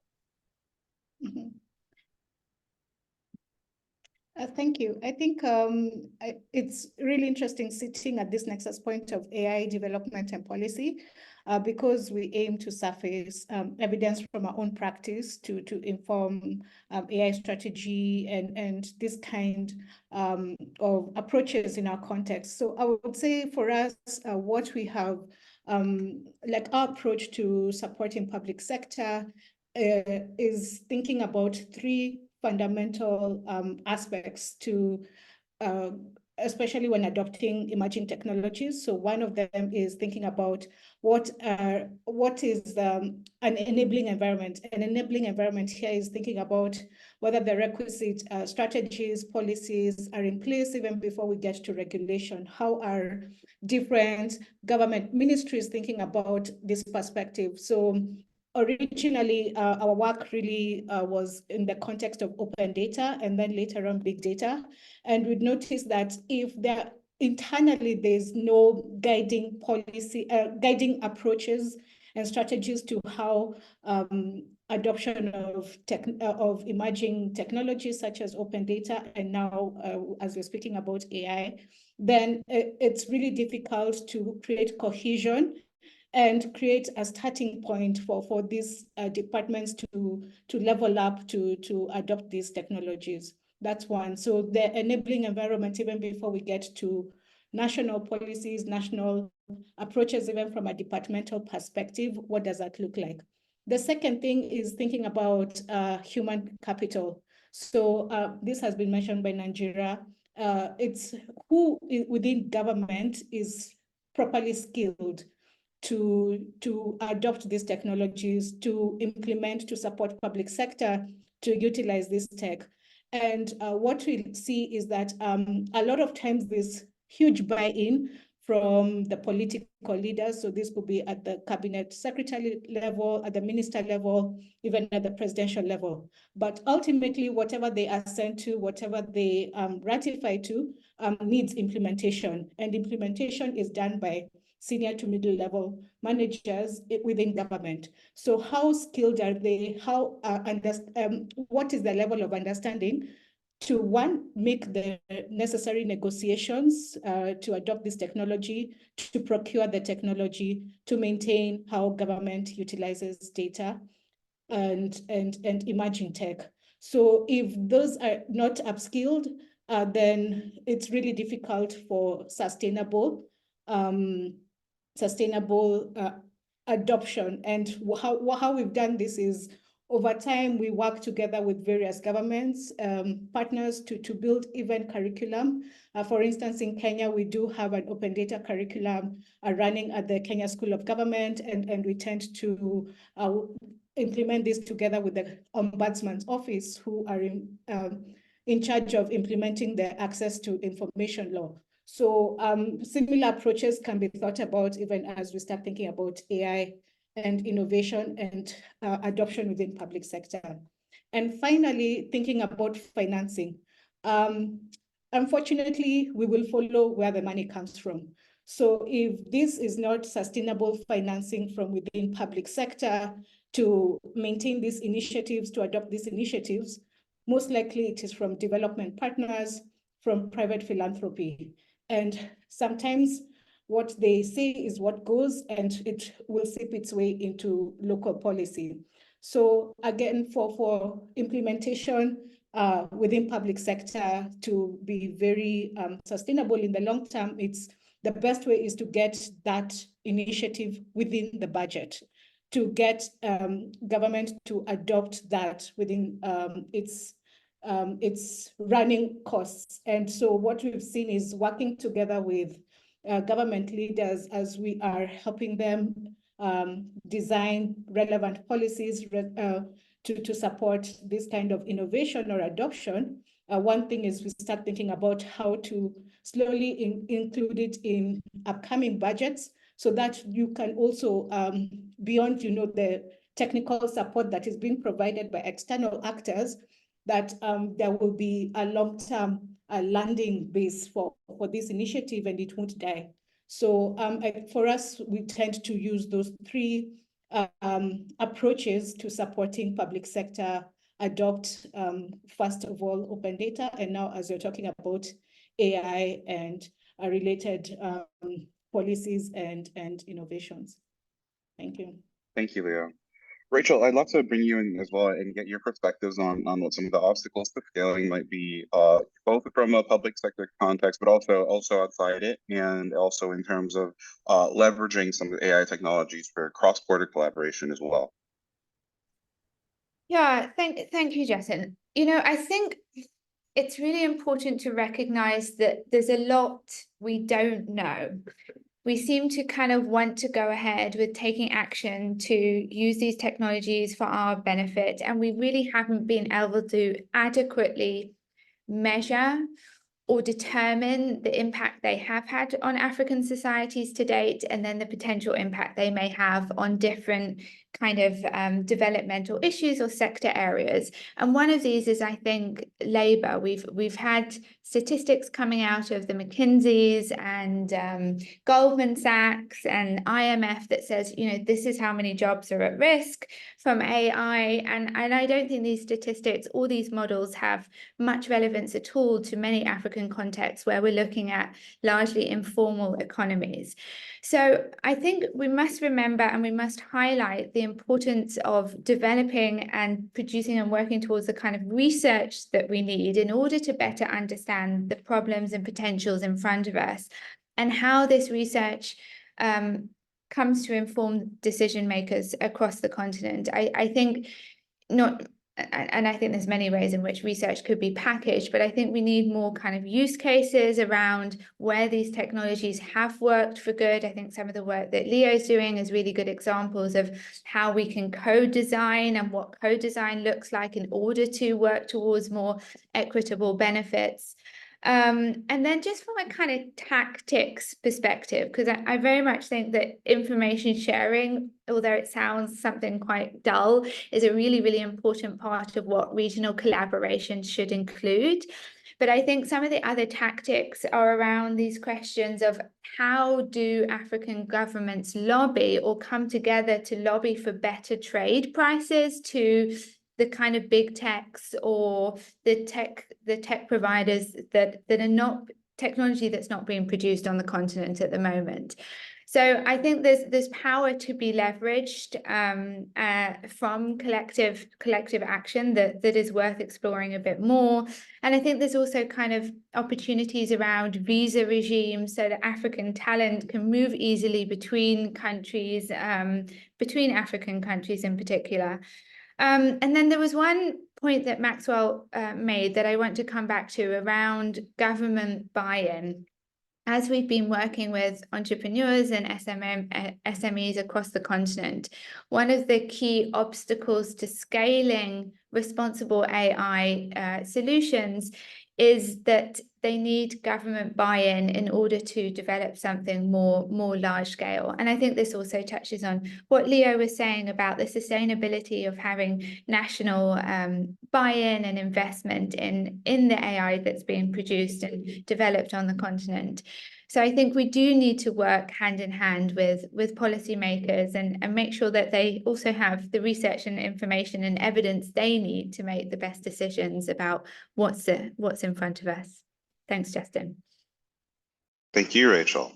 Mm-hmm. Thank you. I think it's really interesting sitting at this nexus point of AI development and policy, because we aim to surface evidence from our own practice to inform AI strategy and this kind of approaches in our context. So I would say for us, what we have, like our approach to supporting public sector is thinking about three fundamental aspects to, especially when adopting emerging technologies. So one of them is thinking about what is an enabling environment. An enabling environment here is thinking about whether the requisite strategies, policies are in place even before we get to regulation. How are different government ministries thinking about this perspective? So originally, our work really was in the context of open data and then later on big data. And we'd noticed that if there internally there's no guiding policy, guiding approaches and strategies to how adoption of emerging technologies such as open data, and now as we're speaking about AI, then it's really difficult to create cohesion and create a starting point for these departments to level up to adopt these technologies. That's one. So the enabling environment, even before we get to national policies, national approaches, even from a departmental perspective, what does that look like? The second thing is thinking about human capital. So this has been mentioned by Nigeria. It's who within government is properly skilled to adopt these technologies, to implement, to support public sector, to utilize this tech. And what we see is that a lot of times there's huge buy-in from the political leaders. So this could be at the cabinet secretary level, at the minister level, even at the presidential level. But ultimately, whatever they assent to, whatever they ratify to, needs implementation. And implementation is done by senior to middle level managers within government. So how skilled are they? How what is the level of understanding to, one, make the necessary negotiations to adopt this technology, to procure the technology, to maintain how government utilizes data and emerging tech. So if those are not upskilled, then it's really difficult for sustainable adoption. And how we've done this is, over time, we work together with various governments, partners to build even curriculum. For instance, in Kenya, we do have an open data curriculum running at the Kenya School of Government, and we tend to implement this together with the Ombudsman's Office, who are in charge of implementing the access to information law. So similar approaches can be thought about even as we start thinking about AI and innovation and adoption within public sector. And finally, thinking about financing. Unfortunately, we will follow where the money comes from. So if this is not sustainable financing from within public sector to maintain these initiatives, to adopt these initiatives, most likely it is from development partners, from private philanthropy. And sometimes what they say is what goes, and it will seep its way into local policy. So again, for implementation within public sector to be very sustainable in the long term, the best way is to get that initiative within the budget, to get government to adopt that within its running costs. And so what we've seen is working together with government leaders as we are helping them design relevant policies to support this kind of innovation or adoption. One thing is we start thinking about how to slowly include it in upcoming budgets, so that you can also, beyond the technical support that is being provided by external actors, that there will be a long-term landing base for this initiative, and it won't die. So for us, we tend to use those three approaches to supporting public sector adopt, first of all, open data, and now as you're talking about AI and related policies and innovations. Thank you. Thank you, Leo. Rachel, I'd love to bring you in as well and get your perspectives on what some of the obstacles to scaling might be, both from a public sector context, but also outside it, and also in terms of leveraging some of the AI technologies for cross-border collaboration as well. Yeah, thank you, Justin. I think it's really important to recognize that there's a lot we don't know. We seem to kind of want to go ahead with taking action to use these technologies for our benefit, and we really haven't been able to adequately measure or determine the impact they have had on African societies to date, and then the potential impact they may have on different kind of developmental issues or sector areas. And one of these is, I think, labor. We've had statistics coming out of the McKinseys and Goldman Sachs and IMF that says, this is how many jobs are at risk from AI. And I don't think these statistics or these models have much relevance at all to many African contexts where we're looking at largely informal economies. So I think we must remember and we must highlight the importance of developing and producing and working towards the kind of research that we need in order to better understand the problems and potentials in front of us, and how this research comes to inform decision makers across the continent. I think I think there's many ways in which research could be packaged, but I think we need more kind of use cases around where these technologies have worked for good. I think some of the work that Leo's doing is really good examples of how we can co-design and what co-design looks like in order to work towards more equitable benefits. And then just from a kind of tactics perspective, because I very much think that information sharing, although it sounds something quite dull, is a really, really important part of what regional collaboration should include. But I think some of the other tactics are around these questions of how do African governments lobby or come together to lobby for better trade prices to the kind of big techs or the tech providers that are not technology that's not being produced on the continent at the moment. So I think there's power to be leveraged from collective action that is worth exploring a bit more. And I think there's also kind of opportunities around visa regimes so that African talent can move easily between countries, between African countries in particular. And then there was one point that Maxwell made that I want to come back to around government buy-in. As we've been working with entrepreneurs and SMEs across the continent, one of the key obstacles to scaling responsible AI solutions is that they need government buy-in in order to develop something more large scale. And I think this also touches on what Leo was saying about the sustainability of having national buy-in and investment in the AI that's being produced and developed on the continent. So I think we do need to work hand in hand with policymakers and make sure that they also have the research and information and evidence they need to make the best decisions about what's in front of us. Thanks, Justin. Thank you, Rachel.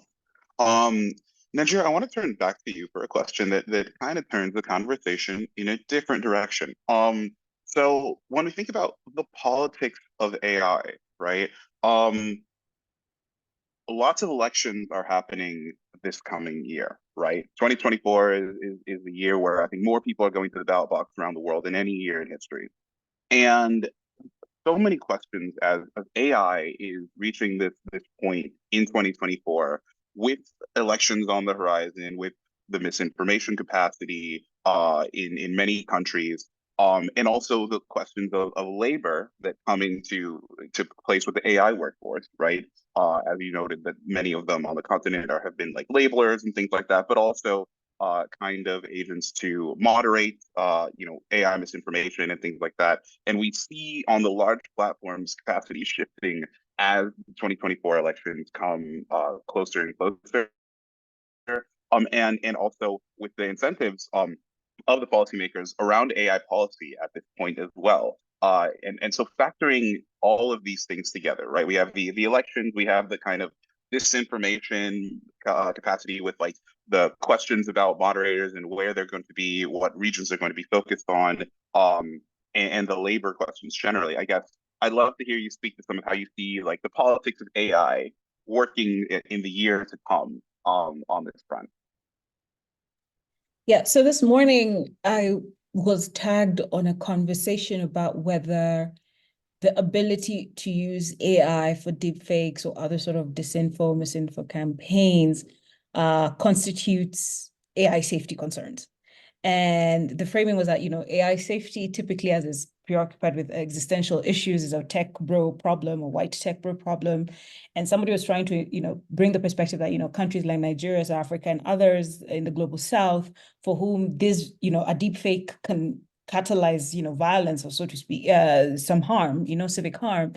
Najir, I want to turn back to you for a question that kind of turns the conversation in a different direction. So when we think about the politics of AI, right? Lots of elections are happening this coming year, right? 2024 is the year where I think more people are going to the ballot box around the world than any year in history. And so many questions as AI is reaching this point in 2024 with elections on the horizon, with the misinformation capacity in many countries, and also the questions of labor that come into place with the AI workforce, right? As you noted, that many of them on the continent have been like labelers and things like that, but also kind of agents to moderate, AI misinformation and things like that. And we see on the large platforms capacity shifting as the 2024 elections come closer and closer. And also with the incentives of the policymakers around AI policy at this point as well. And so factoring all of these things together, right? We have the elections, we have the kind of disinformation capacity with like the questions about moderators and where they're going to be, what regions they're going to be focused on, and the labor questions generally. I guess I'd love to hear you speak to some of how you see like the politics of AI working in the year to come on this front. Yeah, so this morning I was tagged on a conversation about whether the ability to use AI for deepfakes or other sort of disinfo, misinfo campaigns constitutes AI safety concerns. And the framing was that, AI safety typically, as is preoccupied with existential issues, is a tech bro problem, a white tech bro problem. And somebody was trying to, bring the perspective that, countries like Nigeria, South Africa, and others in the global South, for whom this, a deep fake can catalyze, violence, or so to speak, some harm, civic harm,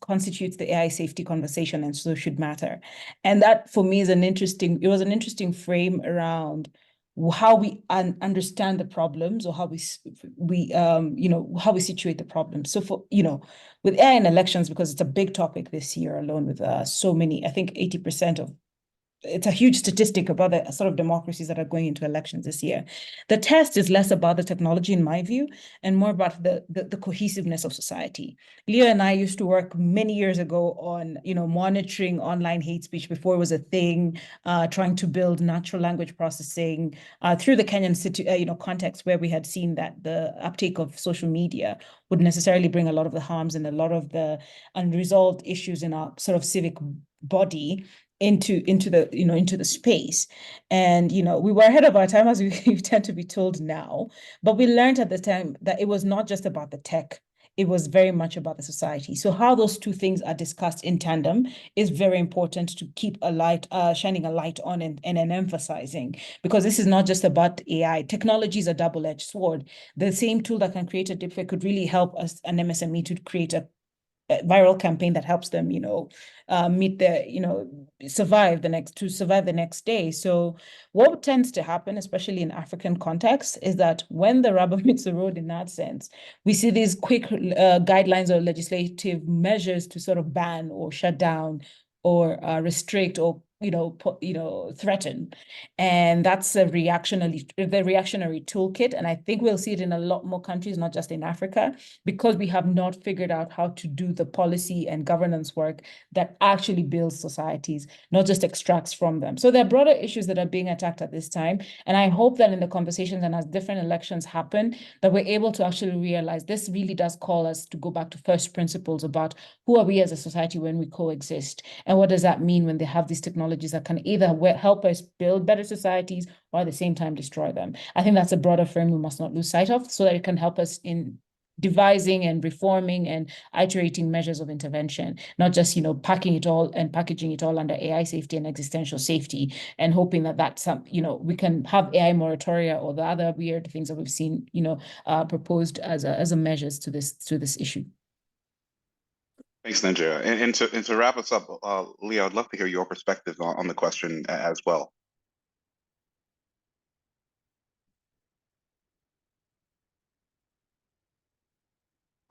constitutes the AI safety conversation, and so should matter. And that for me is it was an interesting frame around how we understand the problems, or how we situate the problems. So for, with AI in elections, because it's a big topic this year alone with so many, I think 80% of, it's a huge statistic about the sort of democracies that are going into elections this year. The test is less about the technology, in my view, and more about the cohesiveness of society. Leo and I used to work many years ago on, monitoring online hate speech before it was a thing, trying to build natural language processing through the Kenyan context, where we had seen that the uptake of social media would necessarily bring a lot of the harms and a lot of the unresolved issues in our sort of civic body into the space. And we were ahead of our time, as we tend to be told now, but we learned at the time that it was not just about the tech, it was very much about the society. So how those two things are discussed in tandem is very important to keep shining a light on and emphasizing, because this is not just about AI. Technology is a double-edged sword. The same tool that can create a deepfake could really help us, an MSME, to create a viral campaign that helps them, survive the next day. So what tends to happen, especially in African contexts, is that when the rubber meets the road in that sense, we see these quick guidelines or legislative measures to sort of ban or shut down or restrict or threaten. And that's the reactionary toolkit. And I think we'll see it in a lot more countries, not just in Africa, because we have not figured out how to do the policy and governance work that actually builds societies, not just extracts from them. So there are broader issues that are being attacked at this time. And I hope that in the conversations and as different elections happen, that we're able to actually realize this really does call us to go back to first principles about who are we as a society when we coexist, and what does that mean when they have these technologies that can either help us build better societies or at the same time destroy them. I think that's a broader frame we must not lose sight of, so that it can help us in devising and reforming and iterating measures of intervention, not just packaging it all under AI safety and existential safety, and hoping that that's we can have AI moratoria or the other weird things that we've seen proposed as a measures to this issue. Thanks, Ninja. And to wrap us up, Leah, I'd love to hear your perspective on the question as well.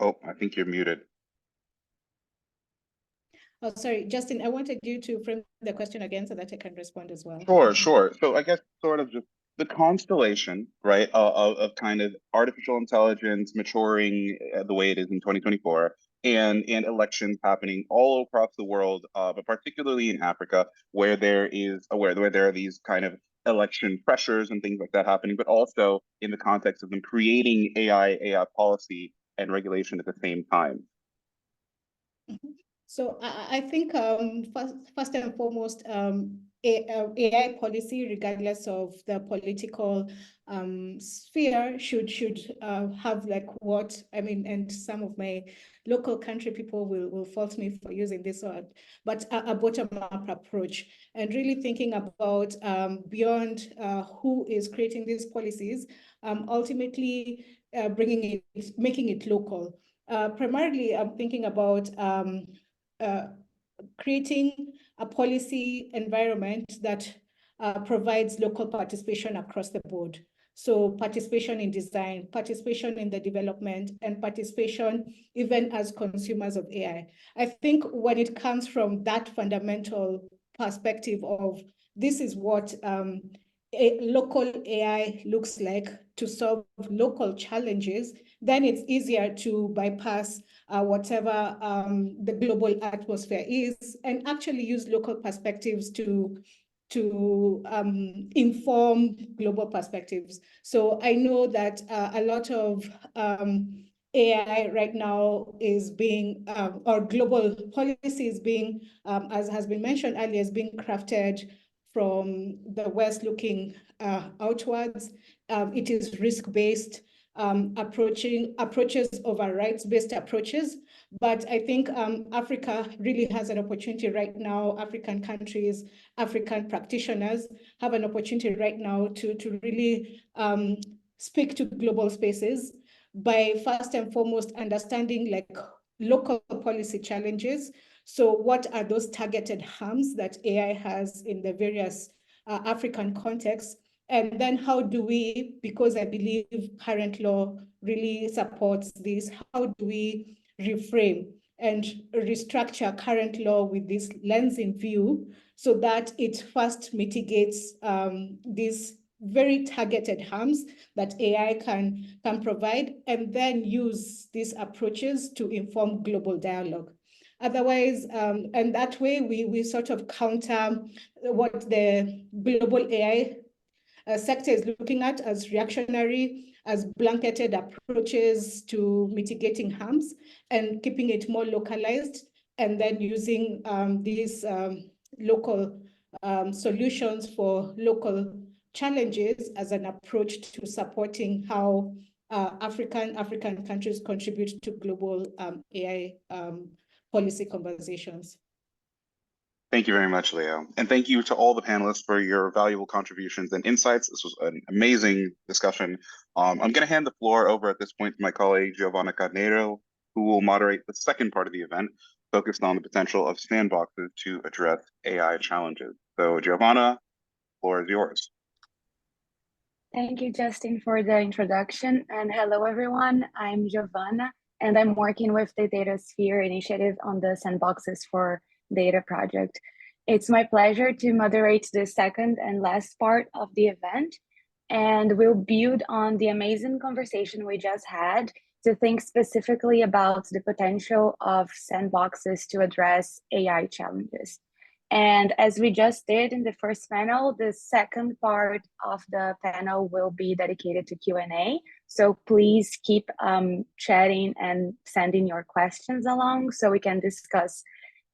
Oh, I think you're muted. Oh, sorry, Justin, I wanted you to frame the question again so that I can respond as well. Sure. So I guess sort of just the constellation, right, of kind of artificial intelligence maturing the way it is in 2024, and elections happening all across the world, but particularly in Africa, where there are these kind of election pressures and things like that happening, but also in the context of them creating AI policy and regulation at the same time. So I think first and foremost, AI policy, regardless of the political sphere, should have and some of my local country people will fault me for using this word, but a bottom-up approach, and really thinking about beyond who is creating these policies, ultimately making it local. Primarily, I'm thinking about creating a policy environment that provides local participation across the board. So participation in design, participation in the development, and participation even as consumers of AI. I think when it comes from that fundamental perspective of this is what a local AI looks like to solve local challenges, then it's easier to bypass whatever the global atmosphere is, and actually use local perspectives to inform global perspectives. So I know that a lot of AI right now is being, or global policy is being, as has been mentioned earlier, is being crafted from the West looking outwards. It is risk-based approaches over rights-based approaches. But I think Africa really has an opportunity right now. African countries, African practitioners have an opportunity right now to really speak to global spaces by first and foremost understanding like local policy challenges. So what are those targeted harms that AI has in the various African contexts? And then how do we, because I believe current law really supports this, how do we reframe and restructure current law with this lens in view so that it first mitigates these very targeted harms that AI can provide, and then use these approaches to inform global dialogue. Otherwise, and that way we sort of counter what the global AI sector is looking at as reactionary, as blanketed approaches to mitigating harms, and keeping it more localized, and then using these local solutions for local challenges as an approach to supporting how African countries contribute to global AI policy conversations. Thank you very much, Leo. And thank you to all the panelists for your valuable contributions and insights. This was an amazing discussion. I'm going to hand the floor over at this point to my colleague, Giovanna Carneiro, who will moderate the second part of the event, focused on the potential of sandboxes to address AI challenges. So Giovanna, the floor is yours. Thank you, Justin, for the introduction. And hello, everyone. I'm Giovanna, and I'm working with the Datasphere Initiative on the Sandboxes for Data project. It's my pleasure to moderate the second and last part of the event, and we'll build on the amazing conversation we just had to think specifically about the potential of sandboxes to address AI challenges. And as we just did in the first panel, the second part of the panel will be dedicated to Q&A. So please keep chatting and sending your questions along so we can discuss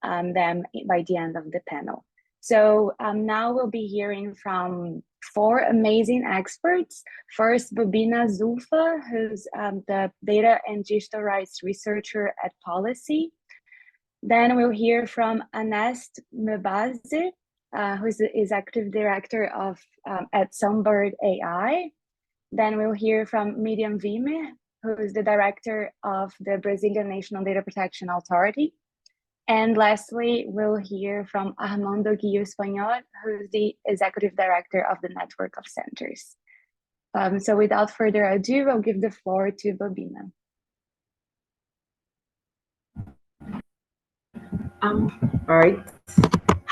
them by the end of the panel. So now we'll be hearing from 4 amazing experts. First, Bobina Zulfa, who's the data and digital rights researcher at Policy. Then we'll hear from Anest Mebaze, who's the executive director of at Songbird AI. Then we'll hear from Miriam Vime, who is the director of the Brazilian National Data Protection Authority. And lastly, we'll hear from Armando Guillo Español, who's the executive director of the Network of Centers. So without further ado, I'll give the floor to Bobina. All right.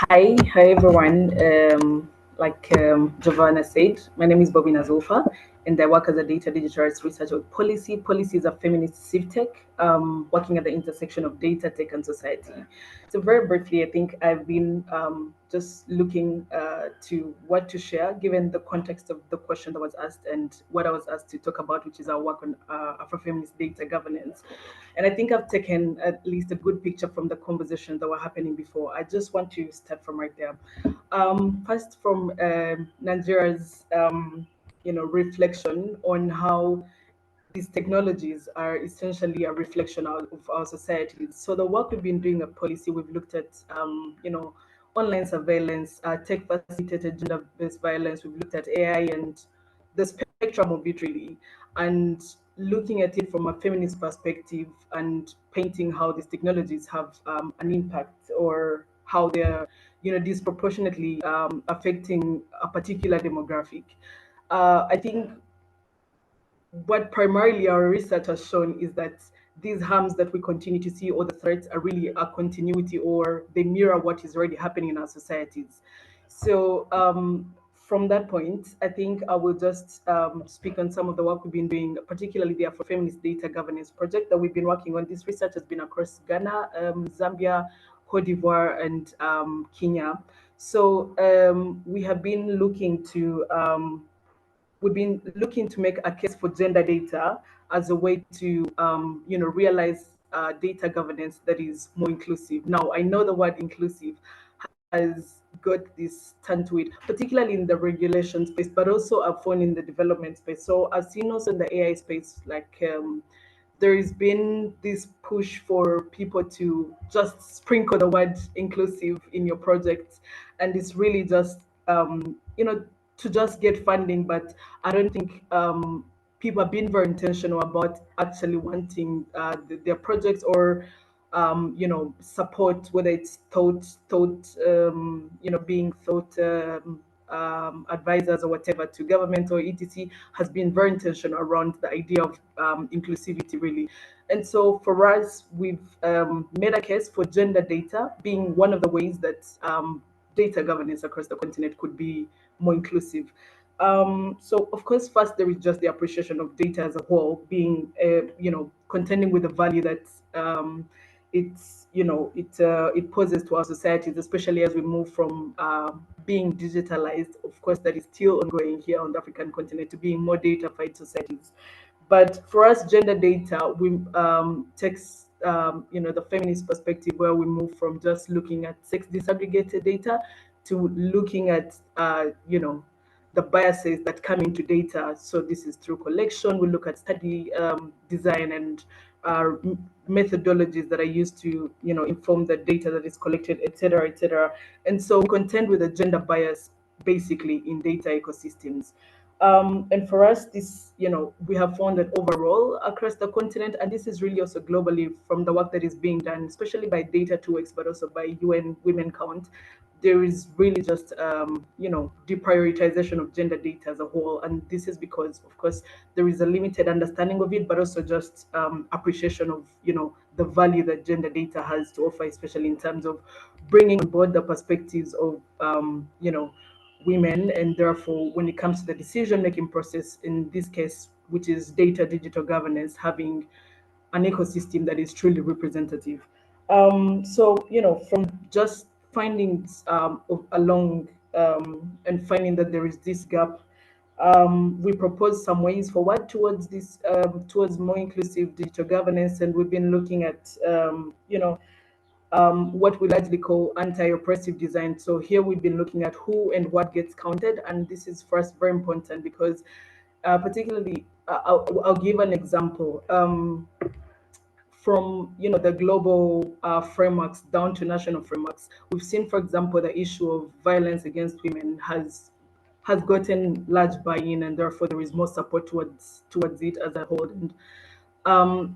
Hi everyone. Like Giovanna said, my name is Bobina Zulfa, and I work as a data digital rights researcher with Policy. Policy is a feminist civ tech working at the intersection of data, tech, and society. So very briefly, I think I've been just looking to what to share, given the context of the question that was asked and what I was asked to talk about, which is our work on Afrofeminist data governance. And I think I've taken at least a good picture from the conversations that were happening before. I just want to start from right there. First, from Nigeria's reflection on how these technologies are essentially a reflection of our societies. So the work we've been doing at Policy, we've looked at online surveillance, tech facilitated gender-based violence. We've looked at AI and the spectrum of it really, and looking at it from a feminist perspective and painting how these technologies have an impact or how they're disproportionately affecting a particular demographic. I think what primarily our research has shown is that these harms that we continue to see or the threats are really a continuity or they mirror what is already happening in our societies. So from that point, I think I will just speak on some of the work we've been doing, particularly the Afrofeminist Data Governance Project that we've been working on. This research has been across Ghana, Zambia, Cote d'Ivoire, and Kenya. So we have been looking to make a case for gender data as a way to, realize data governance that is more inclusive. Now, I know the word inclusive has got this turn to it, particularly in the regulation space, but also I've found in the development space. So I've seen also in the AI space, like there has been this push for people to just sprinkle the word inclusive in your projects, and it's really just to just get funding. But I don't think people are being very intentional about actually wanting their projects or support, whether it's being thought advisors or whatever to government or etc, has been very intentional around the idea of inclusivity really. And so for us, we've made a case for gender data being one of the ways that data governance across the continent could be more inclusive. So of course, first there is just the appreciation of data as a whole being, contending with the value that it poses to our societies, especially as we move from being digitalized, of course, that is still ongoing here on the African continent, to being more data-fied societies. But for us, gender data, we takes the feminist perspective, where we move from just looking at sex disaggregated data to looking at the biases that come into data. So this is through collection. We look at study design and methodologies that are used to inform the data that is collected, etc., etc. And so we contend with a gender bias basically in data ecosystems. And for us, this, we have found that overall across the continent, and this is really also globally from the work that is being done, especially by Data2X, but also by UN Women Count, there is really just deprioritization of gender data as a whole, and this is because, of course, there is a limited understanding of it, but also just appreciation of the value that gender data has to offer, especially in terms of bringing on board the perspectives of women, and therefore when it comes to the decision making process in this case, which is data digital governance, having an ecosystem that is truly representative. So, from just findings along and finding that there is this gap, we propose some ways forward towards this, towards more inclusive digital governance, and we've been looking at, what we largely call anti-oppressive design. So here we've been looking at who and what gets counted, and this is for us very important because, particularly, I'll give an example. From the global frameworks down to national frameworks, we've seen, for example, the issue of violence against women has gotten large buy-in, and therefore there is more support towards it as a whole. And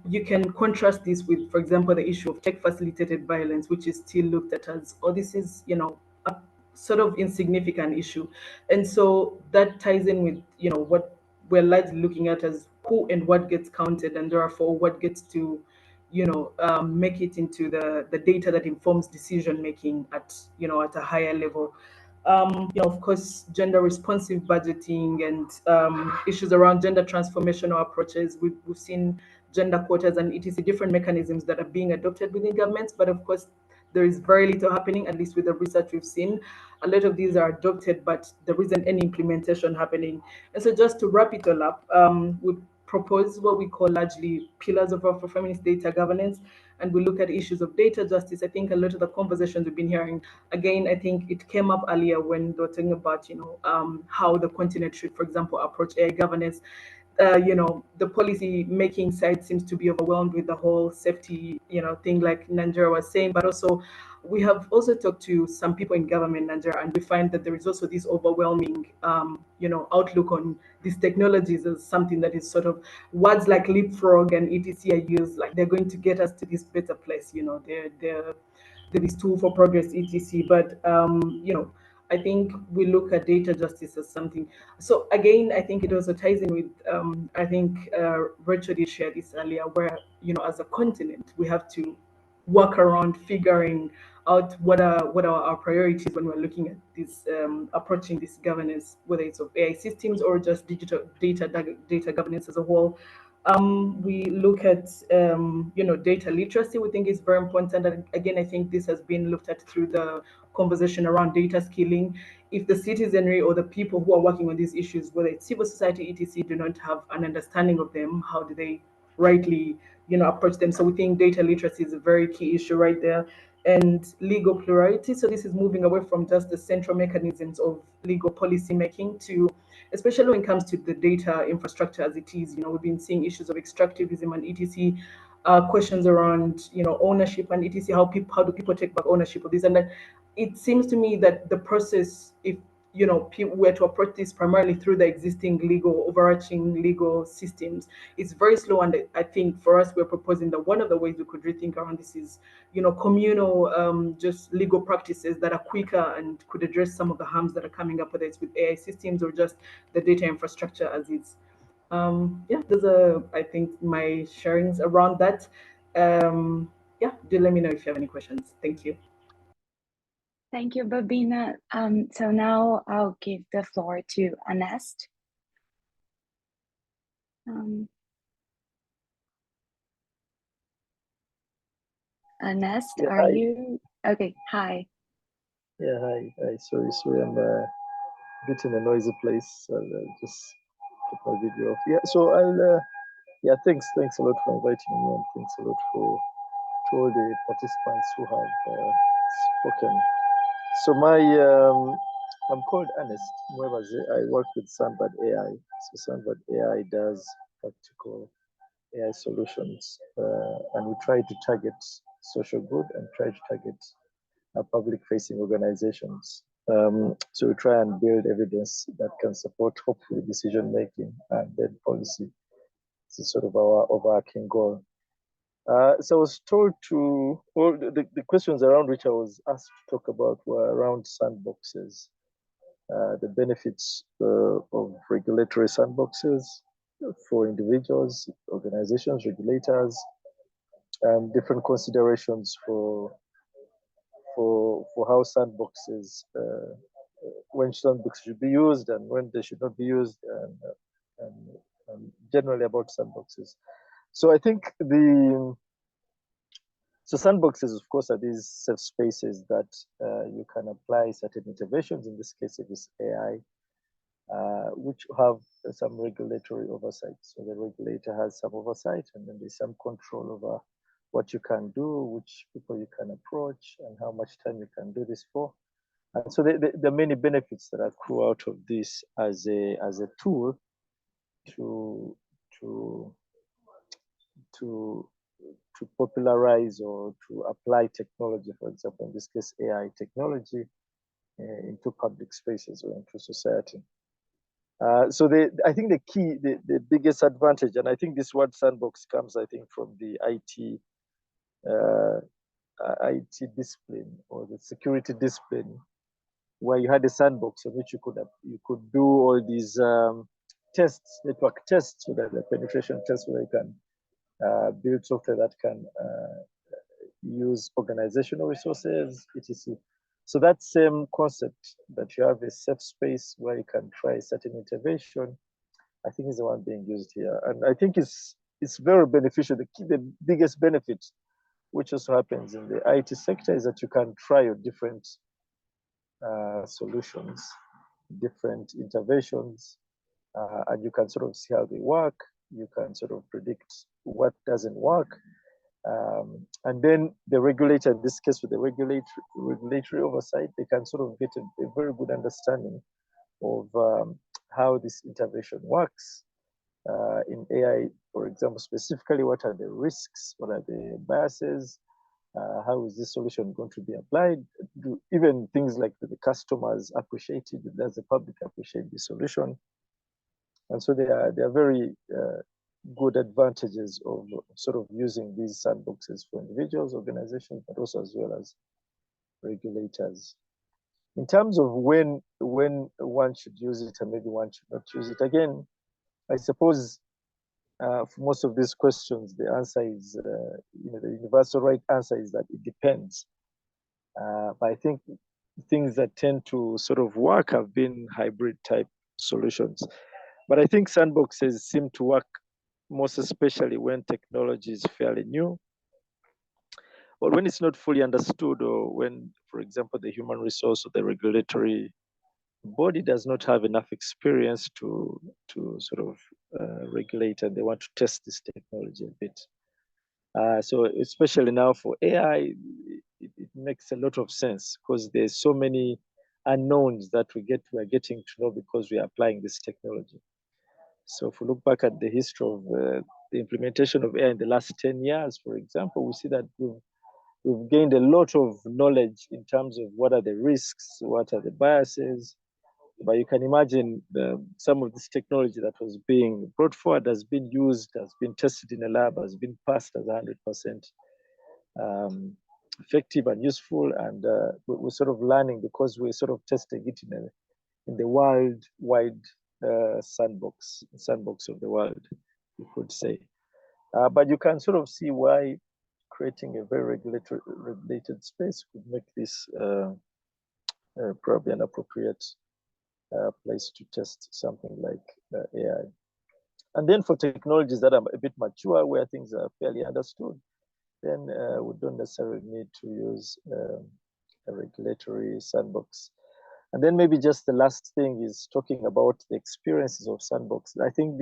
you can contrast this with, for example, the issue of tech-facilitated violence, which is still looked at as, oh, this is a sort of insignificant issue, and so that ties in with what we're largely looking at as who and what gets counted, and therefore what gets to make it into the data that informs decision making at at a higher level. Of course, gender responsive budgeting and issues around gender transformational approaches. We've seen gender quotas and etc. different mechanisms that are being adopted within governments, but of course, there is very little happening, at least with the research we've seen. A lot of these are adopted, but there isn't any implementation happening. And so just to wrap it all up, we propose what we call largely pillars of feminist data governance, and we look at issues of data justice. I think a lot of the conversations we've been hearing, again, I think it came up earlier when they were talking about, how the continent should, for example, approach AI governance. The policy making side seems to be overwhelmed with the whole safety, thing, like Nigeria was saying, but also we have also talked to some people in government in Nigeria, and we find that there is also this overwhelming, outlook on these technologies as something that is sort of words like leapfrog and etc. are used like they're going to get us to this better place. They're this tool for progress, etc. But I think we look at data justice as something. So again, I think it also ties in with I think Rachel did share this earlier, where as a continent we have to work around figuring out what are our priorities when we're looking at this, approaching this governance, whether it's of AI systems or just digital data governance as a whole. We look at data literacy. We think is very important, and again, I think this has been looked at through the conversation around data skilling. If the citizenry or the people who are working on these issues, whether it's civil society, etc., do not have an understanding of them, how do they rightly approach them? So we think data literacy is a very key issue right there. And legal plurality. So this is moving away from just the central mechanisms of legal policy making to, especially when it comes to the data infrastructure as it is. We've been seeing issues of extractivism and etc. Questions around ownership and etc. How do people take back ownership of this? And then it seems to me that the process, if people were to approach this primarily through the existing overarching legal systems, it's very slow. And I think for us, we're proposing that one of the ways we could rethink around this is, communal, just legal practices that are quicker and could address some of the harms that are coming up, whether it's with AI systems or just the data infrastructure as is. Those are, I think, my sharings around that. Do let me know if you have any questions. Thank you. Thank you, Babina. So now I'll give the floor to Anest. Anest, Yeah, are hi. you? Okay, hi. Yeah, hi. Sorry, I'm a bit in a noisy place. I'll just keep my video off. Yeah, so thanks a lot for inviting me, and thanks a lot to all the participants who have spoken. So I'm called Ernest Mwebaze. I work with Sandbird AI. So Sandbird AI does practical AI solutions, and we try to target social good and try to target public-facing organizations. So we try and build evidence that can support hopefully decision-making and then policy. This is sort of our overarching goal. So I was told to, well, the questions around which I was asked to talk about were around sandboxes, the benefits of regulatory sandboxes for individuals, organizations, regulators, different considerations for how sandboxes, when sandboxes should be used and when they should not be used, and generally about sandboxes. So I think so sandboxes, of course, are these safe spaces that you can apply certain interventions. In this case, it is AI, which have some regulatory oversight. So the regulator has some oversight, and then there's some control over what you can do, which people you can approach, and how much time you can do this for. And so the many benefits that accrue out of this as a tool to popularize or to apply technology, for example, in this case, AI technology, into public spaces or into society. So I think the biggest advantage, and I think this word sandbox comes, I think, from the IT discipline or the security discipline, where you had a sandbox on which you could do all these tests, network tests, so that the penetration tests, where you can build software that can use organizational resources, etc. So that same concept, that you have a safe space where you can try a certain intervention, I think is the one being used here. And I think it's very beneficial. The biggest benefit, which also happens in the IT sector, is that you can try your different solutions, different interventions, and you can sort of see how they work. You can sort of predict what doesn't work. And then the regulator, in this case with the regulatory oversight, they can sort of get a very good understanding of how this intervention works. In AI, for example, specifically, what are the risks? What are the biases? How is this solution going to be applied? Do even things like the customers appreciate it? Does the public appreciate the solution? And so there are very good advantages of sort of using these sandboxes for individuals, organizations, but also as well as regulators. In terms of when one should use it and maybe one should not use it, again, I suppose for most of these questions, the answer is, the universal right answer is that it depends. But I think things that tend to sort of work have been hybrid type solutions. But I think sandboxes seem to work most especially when technology is fairly new, or when it's not fully understood, or when, for example, the human resource or the regulatory body does not have enough experience to sort of regulate, and they want to test this technology a bit. So especially now for AI, it makes a lot of sense, because there's so many unknowns that we're getting to know because we are applying this technology. So if we look back at the history of the implementation of AI in the last 10 years, for example, we see that we've gained a lot of knowledge in terms of what are the risks, what are the biases. But you can imagine some of this technology that was being brought forward has been used, has been tested in a lab, has been passed as 100% effective and useful. And we're sort of learning because we're sort of testing it in the wide sandbox of the world, you could say. But you can sort of see why creating a very regulated space could make this probably an appropriate place to test something like AI. And then for technologies that are a bit mature, where things are fairly understood, then we don't necessarily need to use a regulatory sandbox. And then maybe just the last thing is talking about the experiences of sandbox. I think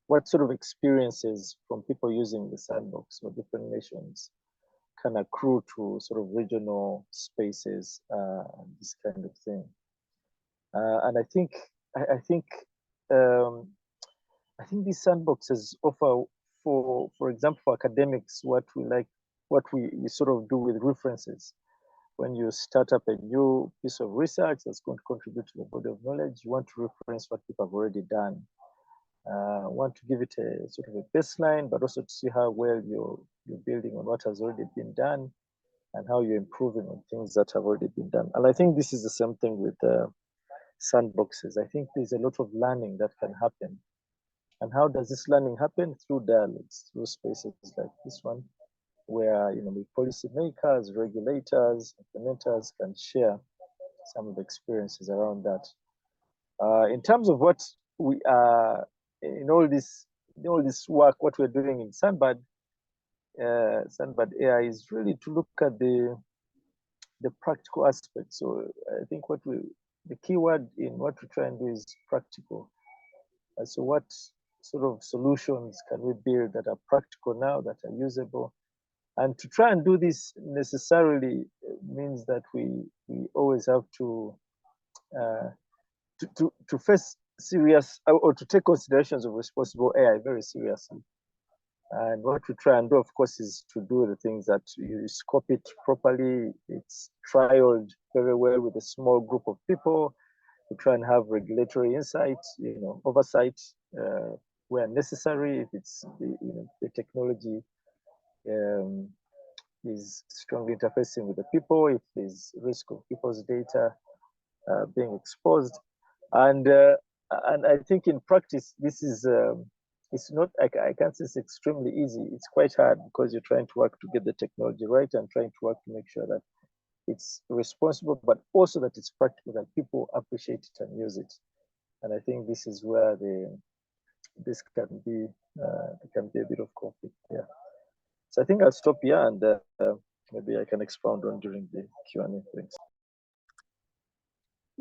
what sort of experiences from people using the sandbox or different nations can accrue to sort of regional spaces, this kind of thing. And I think these sandboxes offer, for example, for academics, what we sort of do with references. When you start up a new piece of research that's going to contribute to the body of knowledge, you want to reference what people have already done. Want to give it a sort of a baseline, but also to see how well you're building on what has already been done and how you're improving on things that have already been done. And I think this is the same thing with sandboxes. I think there's a lot of learning that can happen. And how does this learning happen? Through dialogues, through spaces like this one, where the policymakers, regulators, implementers can share some of the experiences around that. In terms of what we are in all this work, what we're doing in Sandbad AI is really to look at the practical aspect. So I think the key word in what we try and do is practical. So what sort of solutions can we build that are practical now, that are usable? And to try and do this necessarily means that we always have to face serious, or to take considerations of responsible AI very seriously. And what we try and do, of course, is to do the things that you scope it properly. It's trialed very well with a small group of people. We try and have regulatory insight, oversight where necessary. If it's the technology is strongly interfacing with the people, if there's risk of people's data being exposed, and I think in practice this is. It's not, I can't say it's extremely easy. It's quite hard because you're trying to work to get the technology right and trying to work to make sure that it's responsible, but also that it's practical, that people appreciate it and use it. And I think this is where this can be a bit of conflict. Yeah. So I think I'll stop here and maybe I can expound on during the Q&A. Thanks.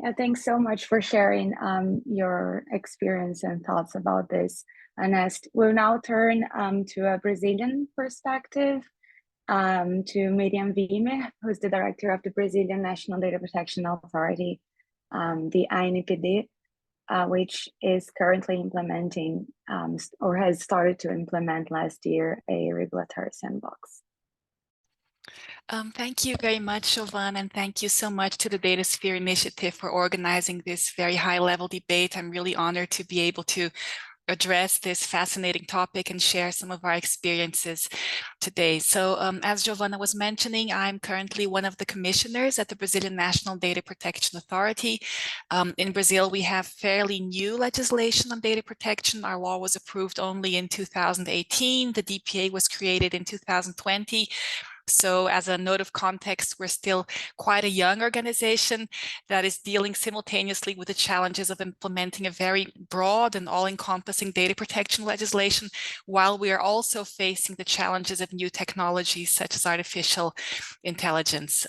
Yeah, thanks so much for sharing your experience and thoughts about this. Ernest, we'll now turn to a Brazilian perspective, to Miriam Vime, who's the director of the Brazilian National Data Protection Authority, the ANPD, which is currently implementing or has started to implement last year a regulatory sandbox. Thank you very much, Jovan, and thank you so much to the Datasphere Initiative for organizing this very high-level debate. I'm really honored to be able to address this fascinating topic and share some of our experiences today. So as Giovanna was mentioning, I'm currently one of the commissioners at the Brazilian National Data Protection Authority. In Brazil, we have fairly new legislation on data protection. Our law was approved only in 2018. The DPA was created in 2020. So as a note of context, we're still quite a young organization that is dealing simultaneously with the challenges of implementing a very broad and all-encompassing data protection legislation, while we are also facing the challenges of new technologies such as artificial intelligence.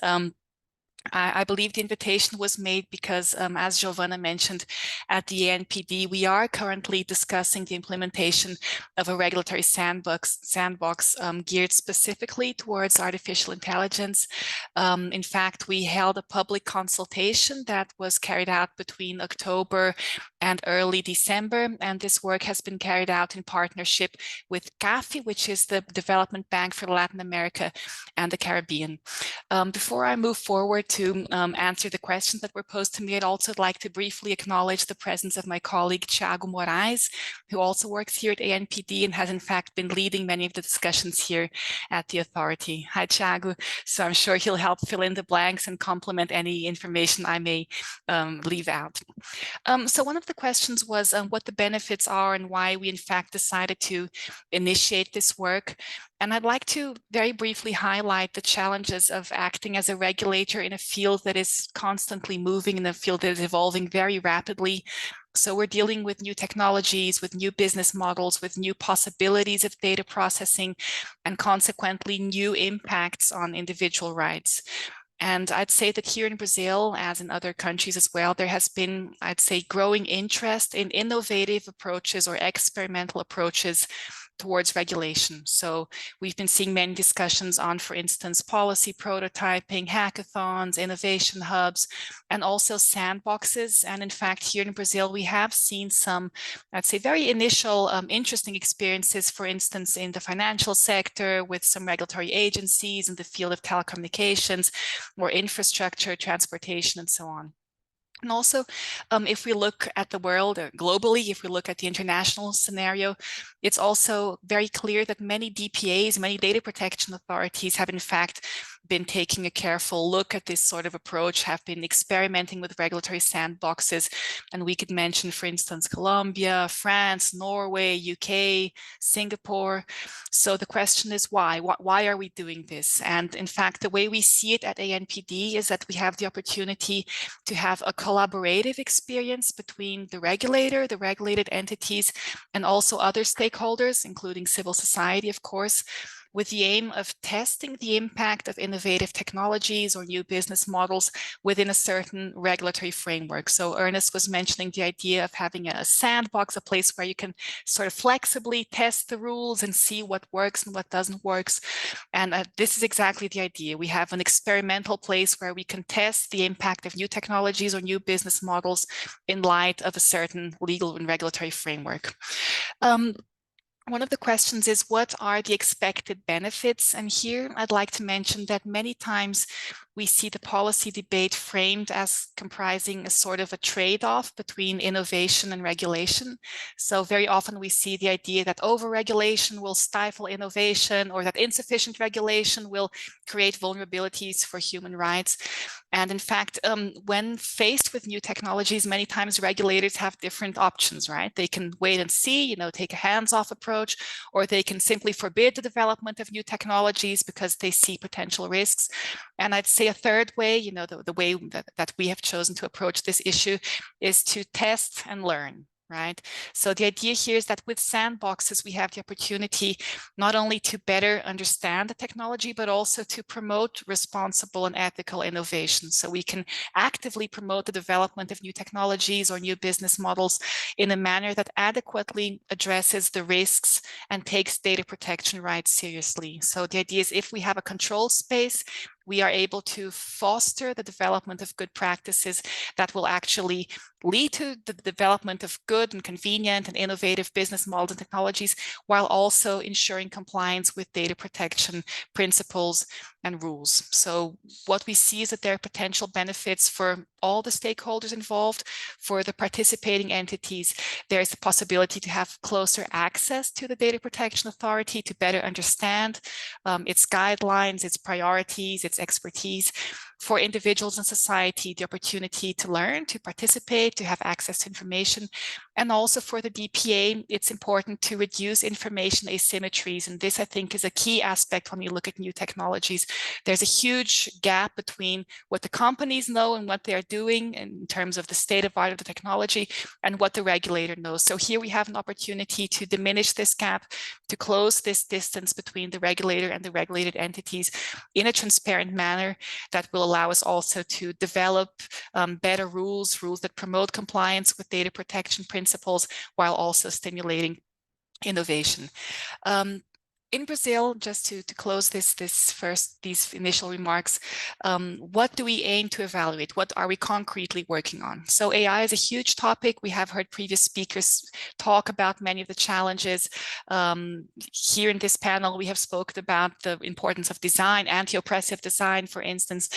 I believe the invitation was made because, as Giovanna mentioned, at the ANPD, we are currently discussing the implementation of a regulatory sandbox geared specifically towards artificial intelligence. In fact, we held a public consultation that was carried out between October and early December, and this work has been carried out in partnership with CAFI, which is the Development Bank for Latin America and the Caribbean. Before I move forward to answer the questions that were posed to me, I'd also like to briefly acknowledge the presence of my colleague Thiago Moraes, who also works here at ANPD and has in fact been leading many of the discussions here at the authority. Hi, Thiago. So I'm sure he'll help fill in the blanks and complement any information I may leave out. So one of the questions was what the benefits are and why we in fact decided to initiate this work. And I'd like to very briefly highlight the challenges of acting as a regulator in a field that is constantly moving, in a field that is evolving very rapidly. So we're dealing with new technologies, with new business models, with new possibilities of data processing, and consequently new impacts on individual rights. And I'd say that here in Brazil, as in other countries as well, there has been, I'd say, growing interest in innovative approaches or experimental approaches towards regulation. So we've been seeing many discussions on, for instance, policy prototyping, hackathons, innovation hubs, and also sandboxes. And in fact, here in Brazil, we have seen some, I'd say, very initial interesting experiences, for instance, in the financial sector with some regulatory agencies in the field of telecommunications or infrastructure, transportation, and so on. And also, if we look at the world globally, if we look at the international scenario, it's also very clear that many DPAs, many data protection authorities have in fact been taking a careful look at this sort of approach, have been experimenting with regulatory sandboxes. And we could mention, for instance, Colombia, France, Norway, UK, Singapore. So the question is why? Why are we doing this? And in fact, the way we see it at ANPD is that we have the opportunity to have a collaborative experience between the regulator, the regulated entities, and also other stakeholders, including civil society, of course, with the aim of testing the impact of innovative technologies or new business models within a certain regulatory framework. So Ernest was mentioning the idea of having a sandbox, a place where you can sort of flexibly test the rules and see what works and what doesn't work. And this is exactly the idea. We have an experimental place where we can test the impact of new technologies or new business models in light of a certain legal and regulatory framework. One of the questions is, what are the expected benefits? And here I'd like to mention that many times we see the policy debate framed as comprising a sort of a trade-off between innovation and regulation. So very often we see the idea that over-regulation will stifle innovation, or that insufficient regulation will create vulnerabilities for human rights. And in fact, when faced with new technologies, many times regulators have different options, right? They can wait and see, take a hands-off approach, or they can simply forbid the development of new technologies because they see potential risks. And I'd say a third way, the way that we have chosen to approach this issue is to test and learn. Right. So the idea here is that with sandboxes, we have the opportunity not only to better understand the technology, but also to promote responsible and ethical innovation. So we can actively promote the development of new technologies or new business models in a manner that adequately addresses the risks and takes data protection rights seriously. So the idea is, if we have a controlled space, we are able to foster the development of good practices that will actually lead to the development of good and convenient and innovative business models and technologies, while also ensuring compliance with data protection principles and rules. So what we see is that there are potential benefits for all the stakeholders involved. For the participating entities, there is the possibility to have closer access to the Data Protection Authority to better understand its guidelines, its priorities, its expertise. For individuals in society, the opportunity to learn, to participate, to have access to information. And also for the DPA, it's important to reduce information asymmetries. And this, I think, is a key aspect when we look at new technologies. There's a huge gap between what the companies know and what they're doing in terms of the state of art of the technology and what the regulator knows. So here we have an opportunity to diminish this gap, to close this distance between the regulator and the regulated entities in a transparent manner that will allow us also to develop better rules that promote compliance with data protection principles while also stimulating innovation. In Brazil, just to close these initial remarks, what do we aim to evaluate? What are we concretely working on? So AI is a huge topic. We have heard previous speakers talk about many of the challenges. Here in this panel, we have spoken about the importance of design, anti-oppressive design, for instance.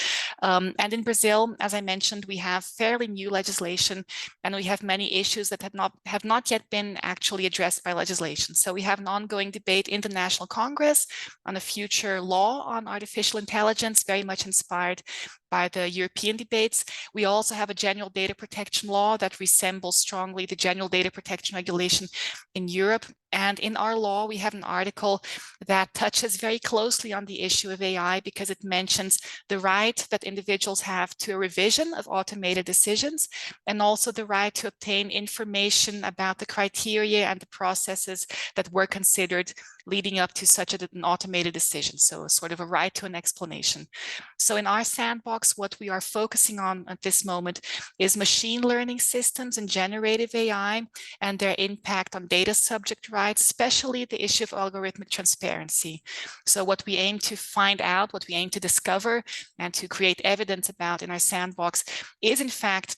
And in Brazil, as I mentioned, we have fairly new legislation, and we have many issues that have not yet been actually addressed by legislation. So we have an ongoing debate in the National Congress on a future law on artificial intelligence, very much inspired by the European debates. We also have a general data protection law that resembles strongly the general data protection regulation in Europe. And in our law, we have an article that touches very closely on the issue of AI, because it mentions the right that individuals have to a revision of automated decisions, and also the right to obtain information about the criteria and the processes that were considered leading up to such an automated decision. So sort of a right to an explanation. So in our sandbox, what we are focusing on at this moment is machine learning systems and generative AI and their impact on data subject rights, especially the issue of algorithmic transparency. So what we aim to find out, what we aim to discover and to create evidence about in our sandbox is, in fact,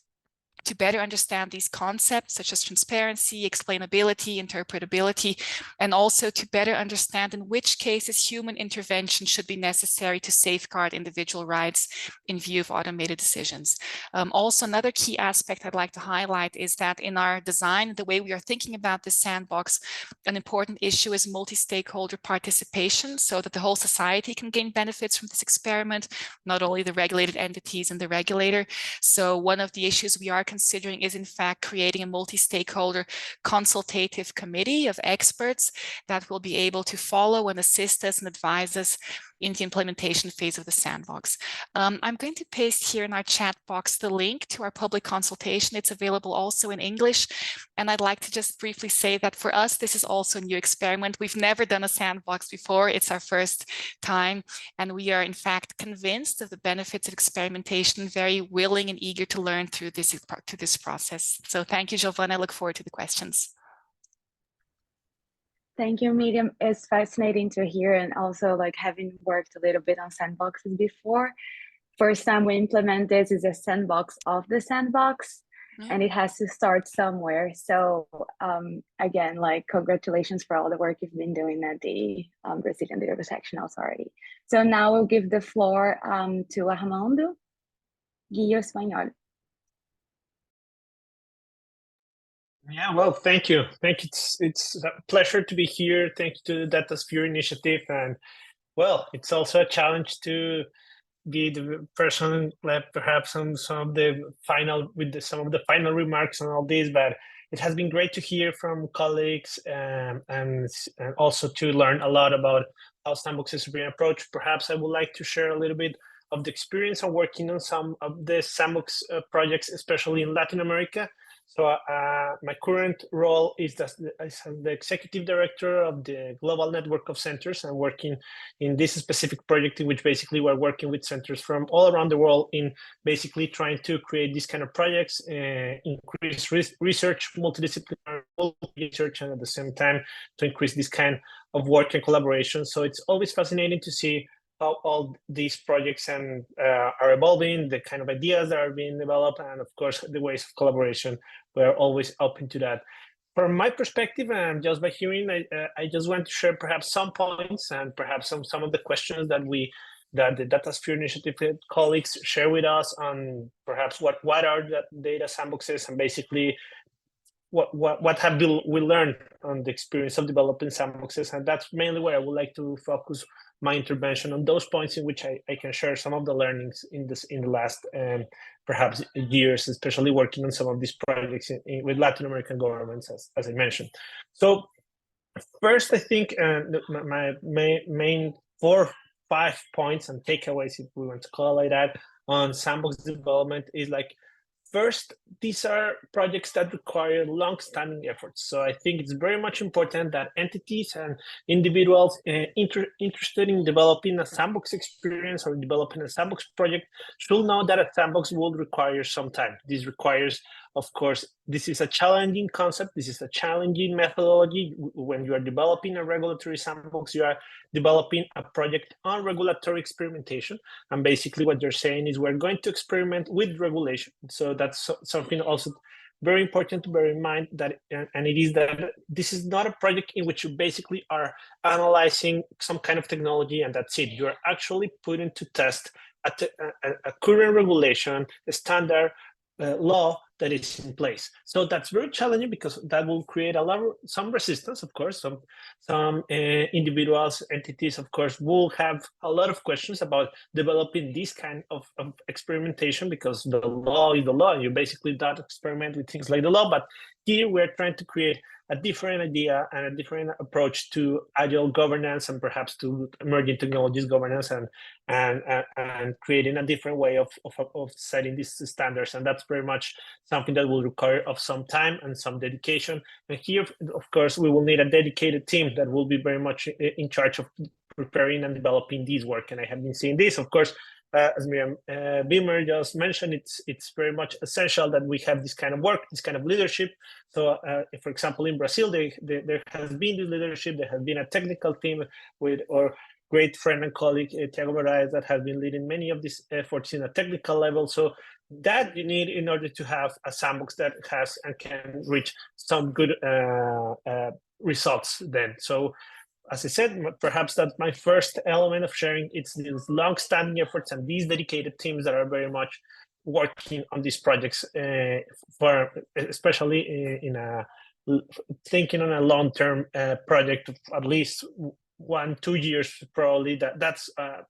to better understand these concepts such as transparency, explainability, interpretability, and also to better understand in which cases human intervention should be necessary to safeguard individual rights in view of automated decisions. Also, another key aspect I'd like to highlight is that in our design, the way we are thinking about this sandbox, an important issue is multi-stakeholder participation so that the whole society can gain benefits from this experiment, not only the regulated entities and the regulator. So one of the issues we are considering is in fact creating a multi-stakeholder consultative committee of experts that will be able to follow and assist us and advise us in the implementation phase of the sandbox. I'm going to paste here in our chat box the link to our public consultation. It's available also in English. And I'd like to just briefly say that for us, this is also a new experiment. We've never done a sandbox before. It's our first time. And we are in fact convinced of the benefits of experimentation, very willing and eager to learn through this process. So thank you, Giovanna. I look forward to the questions. Thank you, Miriam. It's fascinating to hear, and also like having worked a little bit on sandboxes before. First time we implement this is a sandbox of the sandbox, and it has to start somewhere. So again, like congratulations for all the work you've been doing at the Brazilian Data Protection Authority. So now we'll give the floor to Armando Guillo Espanhol. Yeah, well, thank you. It's a pleasure to be here. Thank you to the Datasphere Initiative. And well, it's also a challenge to be the person left perhaps on some of the final remarks on all this, but it has been great to hear from colleagues and also to learn a lot about how sandboxes are being approached. Perhaps I would like to share a little bit of the experience of working on some of the sandbox projects, especially in Latin America. So my current role is as the executive director of the Global Network of Centers. I'm working in this specific project in which basically we're working with centers from all around the world in basically trying to create these kind of projects, increase research, multidisciplinary research, and at the same time to increase this kind of work and collaboration. So it's always fascinating to see how all these projects are evolving, the kind of ideas that are being developed, and of course, the ways of collaboration. We're always open to that. From my perspective, and just by hearing, I just want to share perhaps some points and perhaps some of the questions that the Datasphere Initiative colleagues share with us on perhaps what are the data sandboxes and basically what have we learned on the experience of developing sandboxes. And that's mainly where I would like to focus my intervention on those points in which I can share some of the learnings in the last perhaps years, especially working on some of these projects with Latin American governments, as I mentioned. So first, I think my main 4 or 5 points and takeaways, if we want to call it that, on sandbox development is like, first, these are projects that require long-standing efforts. So I think it's very much important that entities and individuals interested in developing a sandbox experience or developing a sandbox project should know that a sandbox will require some time. This requires, of course, this is a challenging concept. This is a challenging methodology. When you are developing a regulatory sandbox, you are developing a project on regulatory experimentation. And basically what you're saying is we're going to experiment with regulation. So that's something also very important to bear in mind, that, and it is that this is not a project in which you basically are analyzing some kind of technology and that's it. You're actually putting to test a current regulation, a standard law that is in place. So that's very challenging because that will create some resistance, of course. Some individuals, entities, of course, will have a lot of questions about developing this kind of experimentation because the law is the law and you basically don't experiment with things like the law. But here we're trying to create a different idea and a different approach to agile governance and perhaps to emerging technologies governance and creating a different way of setting these standards. And that's very much something that will require of some time and some dedication. And here, of course, we will need a dedicated team that will be very much in charge of preparing and developing this work. And I have been seeing this, of course, as Miriam Beamer just mentioned, it's very much essential that we have this kind of work, this kind of leadership. So, for example, in Brazil, there has been the leadership. There has been a technical team with great friend and colleague, Thiago Moraes, that has been leading many of these efforts in a technical level. So that you need in order to have a sandbox that has and can reach some good results then. So as I said, perhaps that's my first element of sharing. It's these long-standing efforts and these dedicated teams that are very much working on these projects, for especially thinking on a long-term project of at least 1-2 years, probably. That's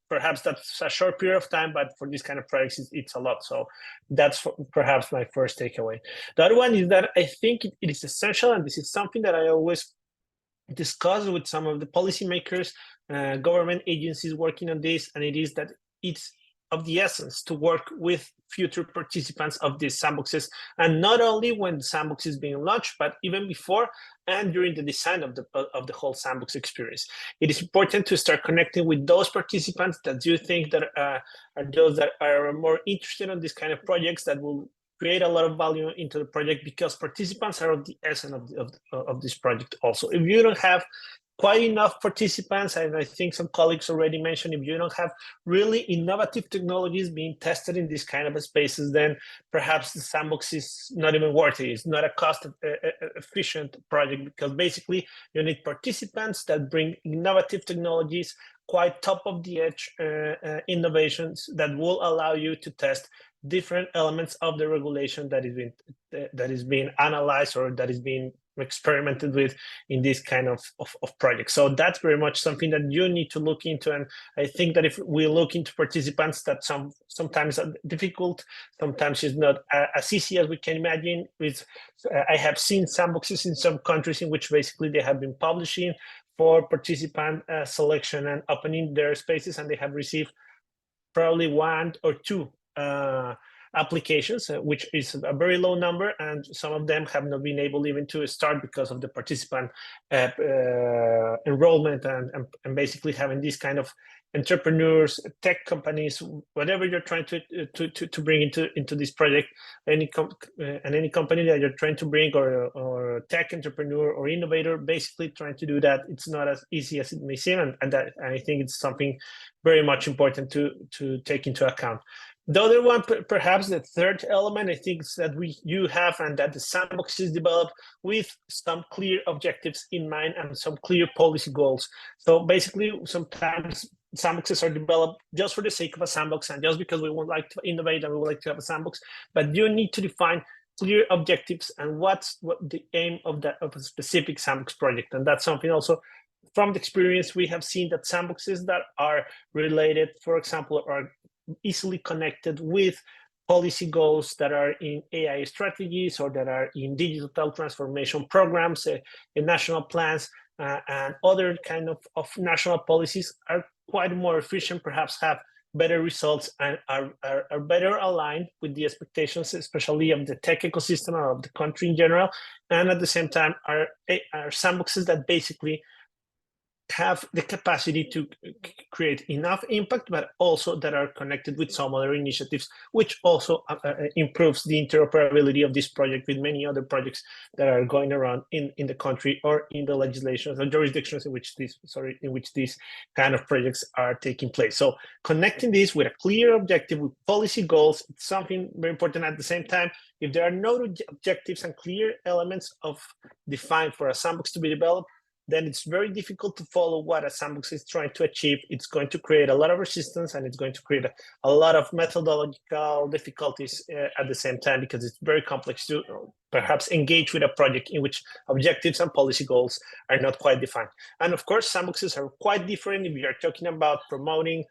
perhaps that's a short period of time, but for these kind of projects, it's a lot. So that's perhaps my first takeaway. The other one is that I think it is essential, and this is something that I always discuss with some of the policymakers, government agencies working on this, and it is that it's of the essence to work with future participants of these sandboxes, and not only when the sandbox is being launched, but even before and during the design of the whole sandbox experience. It is important to start connecting with those participants that you think that are those that are more interested in this kind of projects that will create a lot of value into the project, because participants are of the essence of this project also. If you don't have quite enough participants, and I think some colleagues already mentioned, if you don't have really innovative technologies being tested in these kind of spaces, then perhaps the sandbox is not even worth it. It's not a cost-efficient project, because basically you need participants that bring innovative technologies, quite top-of-the-edge innovations that will allow you to test different elements of the regulation that is being analyzed or that is being experimented with in this kind of projects. So that's very much something that you need to look into. And I think that if we look into participants, that sometimes are difficult, sometimes it's not as easy as we can imagine. I have seen sandboxes in some countries in which basically they have been publishing for participant selection and opening their spaces, and they have received probably 1 or 2 applications, which is a very low number, and some of them have not been able even to start because of the participant enrollment and basically having these kind of entrepreneurs, tech companies, whatever you're trying to bring into this project, any company that you're trying to bring, or tech entrepreneur or innovator, basically trying to do that, it's not as easy as it may seem, and that I think it's something very much important to take into account. The other one, perhaps the third element, I think, is that you have, and that the sandbox is developed with some clear objectives in mind and some clear policy goals. So basically, sometimes sandboxes are developed just for the sake of a sandbox and just because we would like to innovate and we would like to have a sandbox, but you need to define clear objectives and what the aim of a specific sandbox project. And that's something also from the experience we have seen, that sandboxes that are related, for example, are easily connected with policy goals that are in AI strategies or that are in digital transformation programs, in national plans, and other kind of national policies are quite more efficient, perhaps have better results, and are better aligned with the expectations, especially of the tech ecosystem or of the country in general. And at the same time are sandboxes that basically have the capacity to create enough impact, but also that are connected with some other initiatives, which also improves the interoperability of this project with many other projects that are going around in the country or in the legislations or jurisdictions in which these kind of projects are taking place. So connecting this with a clear objective, with policy goals, it's something very important. At the same time, if there are no objectives and clear elements defined for a sandbox to be developed, then it's very difficult to follow what a sandbox is trying to achieve. It's going to create a lot of resistance, and it's going to create a lot of methodological difficulties at the same time, because it's very complex to perhaps engage with a project in which objectives and policy goals are not quite defined. And of course, sandboxes are quite different if you are talking about promoting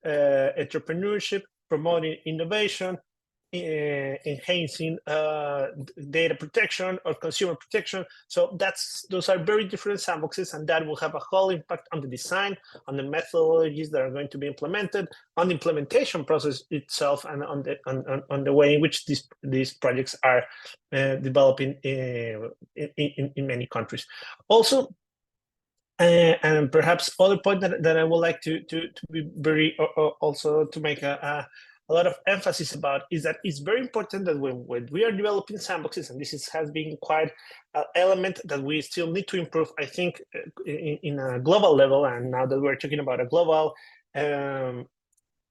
entrepreneurship, promoting innovation, enhancing data protection or consumer protection. So those are very different sandboxes, and that will have a whole impact on the design, on the methodologies that are going to be implemented, on the implementation process itself, and on the way in which these projects are developing in many countries. Also, and perhaps other point that I would like to be very also to make a a lot of emphasis about is that it's very important that when we are developing sandboxes, and has been quite an element that we still need to improve, I think, in a global level, and now that we're talking about a global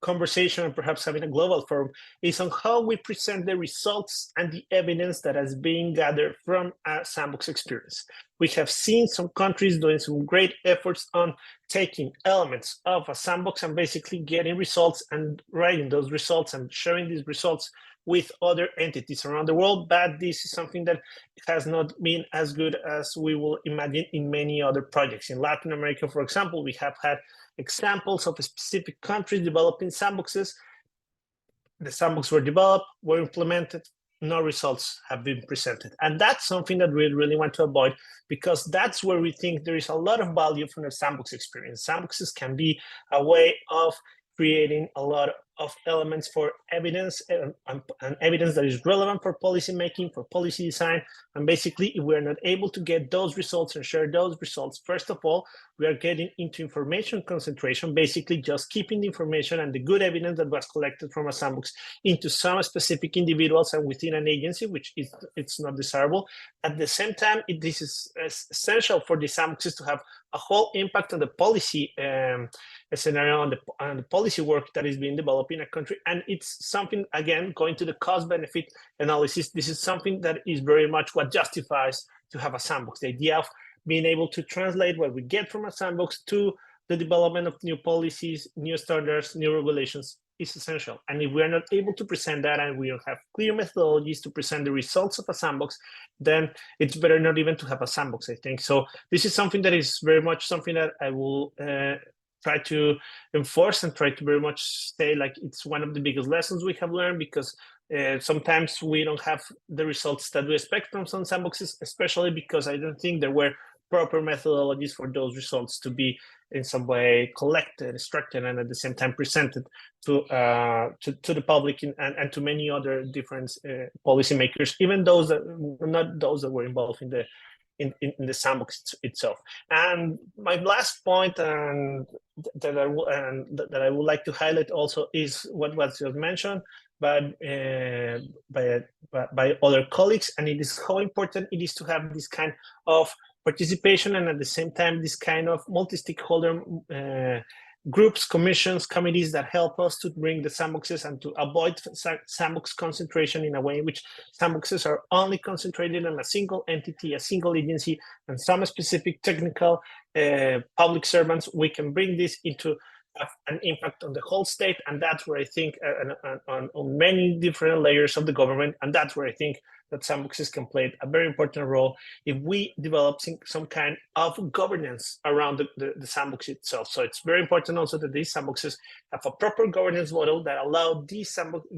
conversation and perhaps having a global forum, is on how we present the results and the evidence that has been gathered from a sandbox experience. We have seen some countries doing some great efforts on taking elements of a sandbox and basically getting results and writing those results and sharing these results with other entities around the world, but this is something that has not been as good as we will imagine in many other projects. In Latin America, for example, we have had examples of specific countries developing sandboxes. The sandboxes were developed, were implemented, no results have been presented. And that's something that we really want to avoid, because that's where we think there is a lot of value from the sandbox experience. Sandboxes can be a way of creating a lot of elements for evidence and evidence that is relevant for policy making, for policy design. And basically, if we're not able to get those results and share those results, first of all, we are getting into information concentration, basically just keeping the information and the good evidence that was collected from a sandbox into some specific individuals and within an agency, which it's not desirable. At the same time, this is essential for the sandboxes to have a whole impact on the policy scenario, on the policy work that is being developed in a country. And it's something, again, going to the cost-benefit analysis, this is something that is very much what justifies to have a sandbox. The idea of being able to translate what we get from a sandbox to the development of new policies, new standards, new regulations is essential. And if we are not able to present that and we don't have clear methodologies to present the results of a sandbox, then it's better not even to have a sandbox, I think. So this is something that is very much something that I will try to enforce and try to very much say like it's one of the biggest lessons we have learned, because sometimes we don't have the results that we expect from some sandboxes, especially because I don't think there were proper methodologies for those results to be in some way collected, structured, and at the same time presented to the public and to many other different policymakers, even those that not those that were involved in the sandbox itself. And my last point that I would like to highlight also is what was just mentioned by other colleagues, and it is how important it is to have this kind of participation and at the same time this kind of multi-stakeholder groups, commissions, committees that help us to bring the sandboxes and to avoid sandbox concentration in a way in which sandboxes are only concentrated on a single entity, a single agency, and some specific technical public servants. We can bring this into an impact on the whole state, and that's where I think on many different layers of the government, and that's where I think that sandboxes can play a very important role if we develop some kind of governance around the sandbox itself. So it's very important also that these sandboxes have a proper governance model that allow these sandbox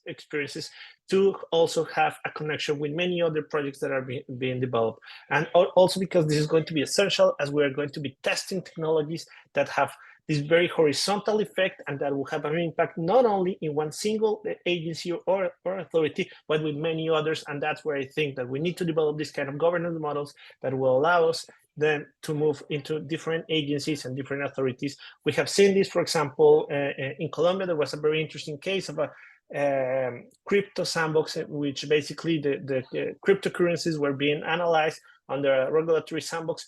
experiences to also have a connection with many other projects that are being developed. And also because this is going to be essential as we are going to be testing technologies that have this very horizontal effect and that will have an impact not only in one single agency or authority, but with many others. And that's where I think that we need to develop this kind of governance models that will allow us then to move into different agencies and different authorities. We have seen this, for example, in Colombia. There was a very interesting case of a crypto sandbox, in which basically the cryptocurrencies were being analyzed under a regulatory sandbox.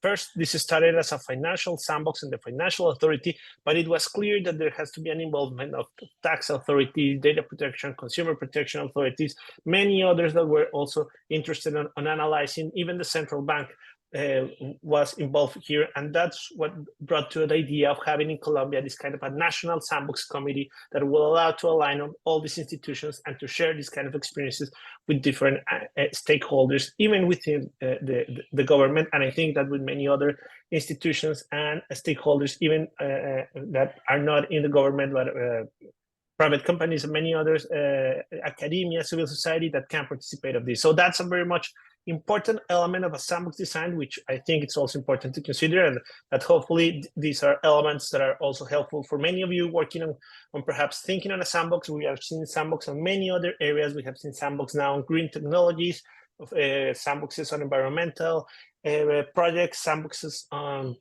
First, this started as a financial sandbox in the financial authority, but it was clear that there has to be an involvement of tax authorities, data protection, consumer protection authorities, many others that were also interested in analyzing. Even the central bank was involved here, and that's what brought to the idea of having in Colombia this kind of a national sandbox committee that will allow to align on all these institutions and to share these kind of experiences with different stakeholders, even within the government. And I think that with many other institutions and stakeholders, even that are not in the government, but private companies and many others, academia, civil society that can participate of this. So that's a very much important element of a sandbox design, which I think it's also important to consider, and that hopefully these are elements that are also helpful for many of you working on perhaps thinking on a sandbox. We have seen sandbox on many other areas. We have seen sandbox now on green technologies, sandboxes on environmental projects, sandboxes on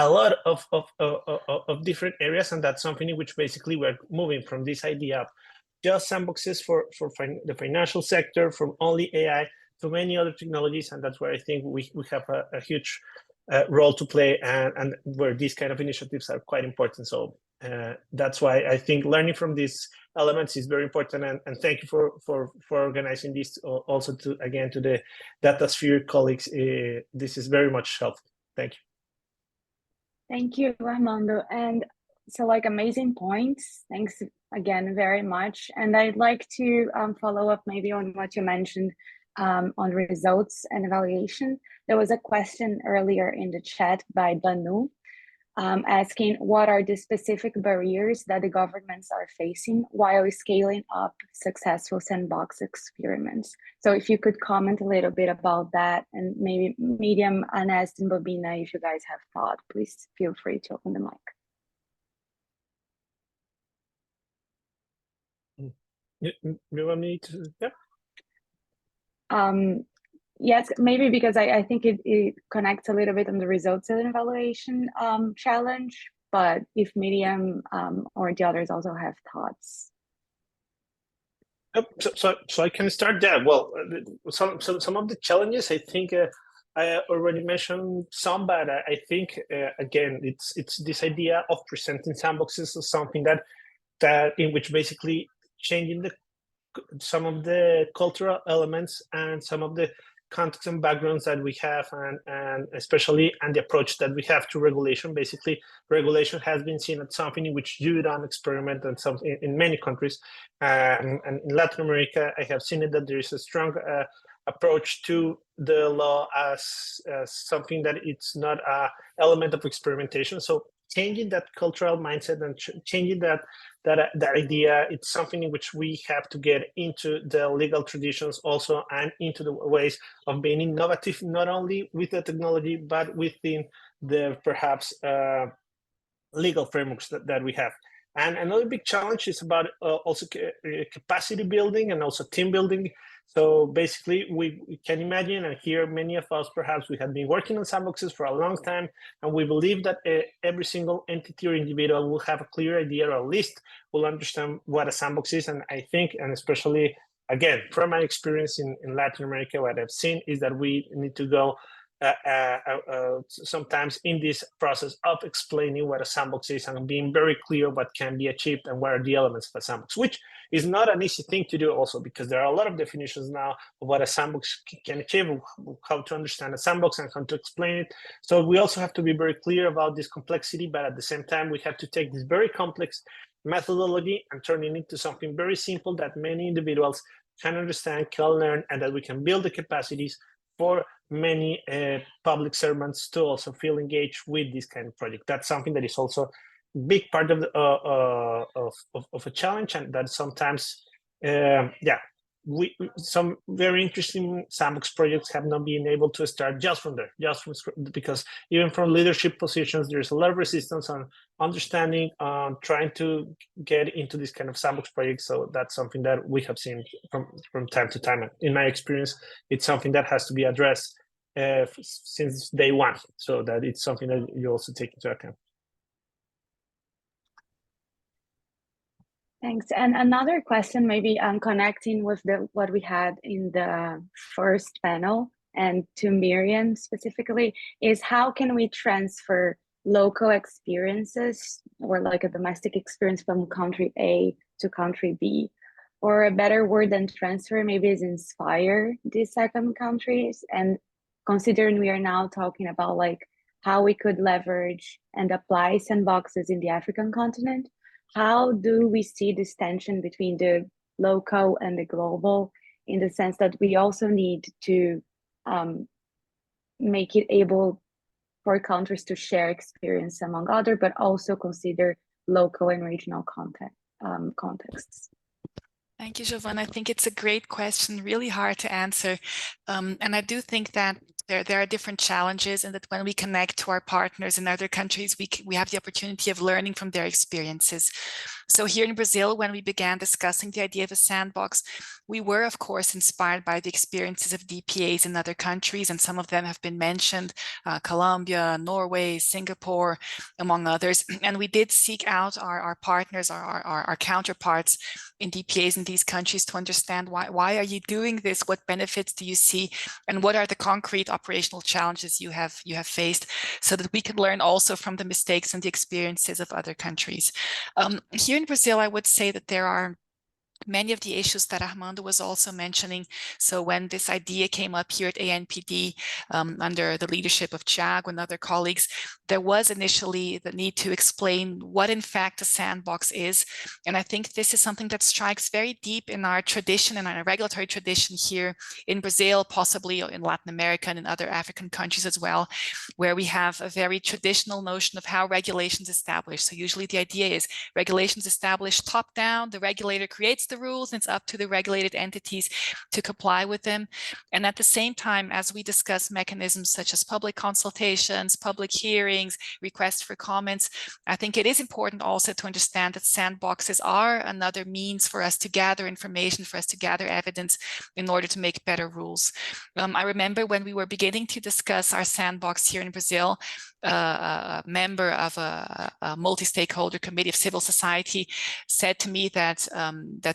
a lot of different areas, and that's something in which basically we're moving from this idea of just sandboxes for the financial sector, from only AI to many other technologies, and that's where I think we have a huge role to play, and where these kind of initiatives are quite important. So that's why I think learning from these elements is very important, and thank you for organizing this. Also to the Datasphere colleagues, this is very much helpful. Thank you. Thank you, Armando. And so, like, amazing points. Thanks again very much. And I'd like to follow up maybe on what you mentioned on results and evaluation. There was a question earlier in the chat by Banu asking what are the specific barriers that the governments are facing while scaling up successful sandbox experiments. So if you could comment a little bit about that, and maybe Miriam, Anest, and Bobina, if you guys have thought, please feel free to open the mic. You want me to? Yeah. Yes, maybe because I think it connects a little bit on the results and evaluation challenge, but if Miriam or the others also have thoughts. So I can start there. Well, some of the challenges, I think I already mentioned some, but I think again it's this idea of presenting sandboxes as something that in which basically changing some of the cultural elements and some of the context and backgrounds that we have, and especially the approach that we have to regulation. Basically, regulation has been seen as something in which you don't experiment, and something in many countries, and in Latin America, I have seen it that there is a strong approach to the law as something that it's not an element of experimentation. So changing that cultural mindset and changing that idea, it's something in which we have to get into the legal traditions also, and into the ways of being innovative, not only with the technology, but within the perhaps legal frameworks that we have. And another big challenge is about also capacity building and also team building. So basically, we can imagine, and here many of us perhaps we have been working on sandboxes for a long time, and we believe that every single entity or individual will have a clear idea, or at least will understand what a sandbox is. And I think, and especially again from my experience in Latin America, what I've seen is that we need to go sometimes in this process of explaining what a sandbox is and being very clear what can be achieved and what are the elements of a sandbox, which is not an easy thing to do also, because there are a lot of definitions now of what a sandbox can achieve, how to understand a sandbox and how to explain it. So we also have to be very clear about this complexity, but at the same time, we have to take this very complex methodology and turn it into something very simple that many individuals can understand, can learn, and that we can build the capacities for many public servants to also feel engaged with this kind of project. That's something that is also a big part of a challenge, and that sometimes, some very interesting sandbox projects have not been able to start just from there, because even from leadership positions, there's a lot of resistance on understanding, trying to get into this kind of sandbox projects. So that's something that we have seen from time to time. In my experience, it's something that has to be addressed since day one, so that it's something that you also take into account. Thanks. And another question, maybe connecting with what we had in the first panel, and to Miriam specifically, is how can we transfer local experiences, or like a domestic experience, from country A to country B? Or a better word than transfer maybe is inspire these second countries. And considering we are now talking about like how we could leverage and apply sandboxes in the African continent, how do we see this tension between the local and the global, in the sense that we also need to make it able for countries to share experience among other, but also consider local and regional contexts? Thank you, Giovanna. I think it's a great question, really hard to answer. And I do think that there are different challenges, and that when we connect to our partners in other countries, we have the opportunity of learning from their experiences. So here in Brazil, when we began discussing the idea of a sandbox, we were, of course, inspired by the experiences of DPAs in other countries, and some of them have been mentioned, Colombia, Norway, Singapore, among others. And we did seek out our partners, our counterparts in DPAs in these countries to understand why are you doing this? What benefits do you see? And what are the concrete operational challenges you have faced, so that we can learn also from the mistakes and the experiences of other countries. Here in Brazil, I would say that there are many of the issues that Armando was also mentioning. So when this idea came up here at ANPD under the leadership of Thiago and other colleagues, there was initially the need to explain what in fact a sandbox is. And I think this is something that strikes very deep in our tradition and our regulatory tradition here in Brazil, possibly in Latin America and in other African countries as well, where we have a very traditional notion of how regulations established. So usually the idea is regulations established top down, the regulator creates the rules, and it's up to the regulated entities to comply with them. And at the same time, as we discuss mechanisms such as public consultations, public hearings, requests for comments, I think it is important also to understand that sandboxes are another means for us to gather information, for us to gather evidence in order to make better rules. I remember when we were beginning to discuss our sandbox here in Brazil, a member of a multi-stakeholder committee of civil society said to me that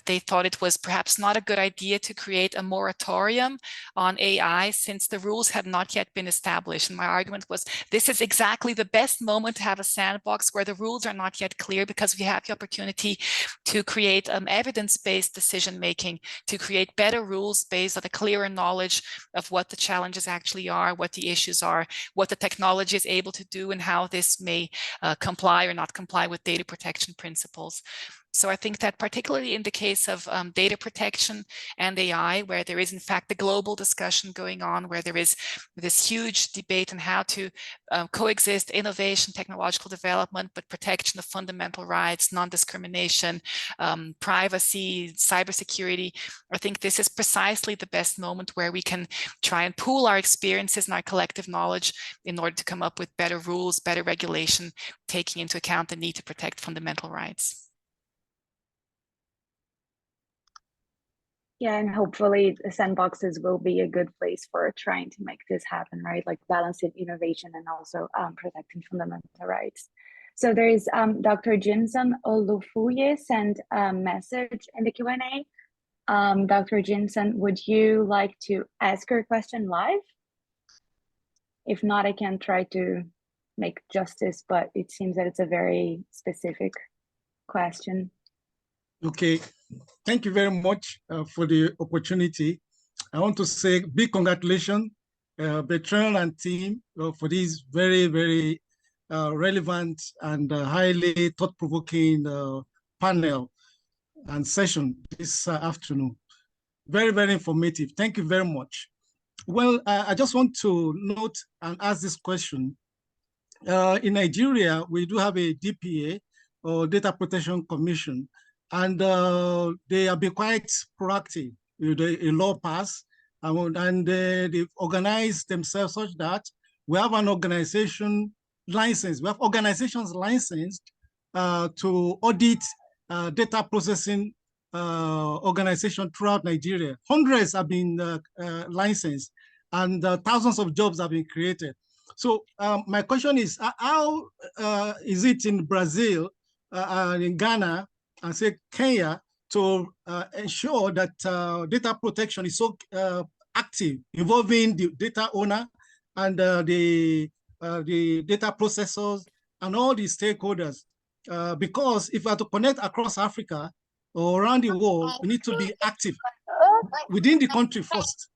they thought it was perhaps not a good idea to create a moratorium on AI since the rules had not yet been established. And my argument was, this is exactly the best moment to have a sandbox where the rules are not yet clear, because we have the opportunity to create evidence-based decision-making, to create better rules based on a clearer knowledge of what the challenges actually are, what the issues are, what the technology is able to do, and how this may comply or not comply with data protection principles. So I think that particularly in the case of data protection and AI, where there is in fact a global discussion going on, where there is this huge debate on how to coexist innovation, technological development, but protection of fundamental rights, non-discrimination, privacy, cybersecurity. I think this is precisely the best moment where we can try and pool our experiences and our collective knowledge in order to come up with better rules, better regulation, taking into account the need to protect fundamental rights. Yeah, and hopefully the sandboxes will be a good place for trying to make this happen, right? Like balancing innovation and also protecting fundamental rights. So there is Dr. Jimson Olufuye sent a message in the Q&A. Dr. Jimson, would you like to ask your question live? If not, I can try to make justice, but it seems that it's a very specific question. Okay, thank you very much for the opportunity. I want to say big congratulations, Bertrand and team, for this very, very relevant and highly thought-provoking panel and session this afternoon. Very, very informative. Thank you very much. Well, I just want to note and ask this question. In Nigeria, we do have a DPA, or Data Protection Commission, and they have been quite proactive. A law passed, and they've organized themselves such that we have an organization license. We have organizations licensed to audit data processing organization throughout Nigeria. Hundreds have been licensed, and thousands of jobs have been created. So my question is, how is it in Brazil and in Ghana and say Kenya to ensure that data protection is so active, involving the data owner and the data processors and all the stakeholders? Because if we are to connect across Africa or around the world, we need to be active within the country first.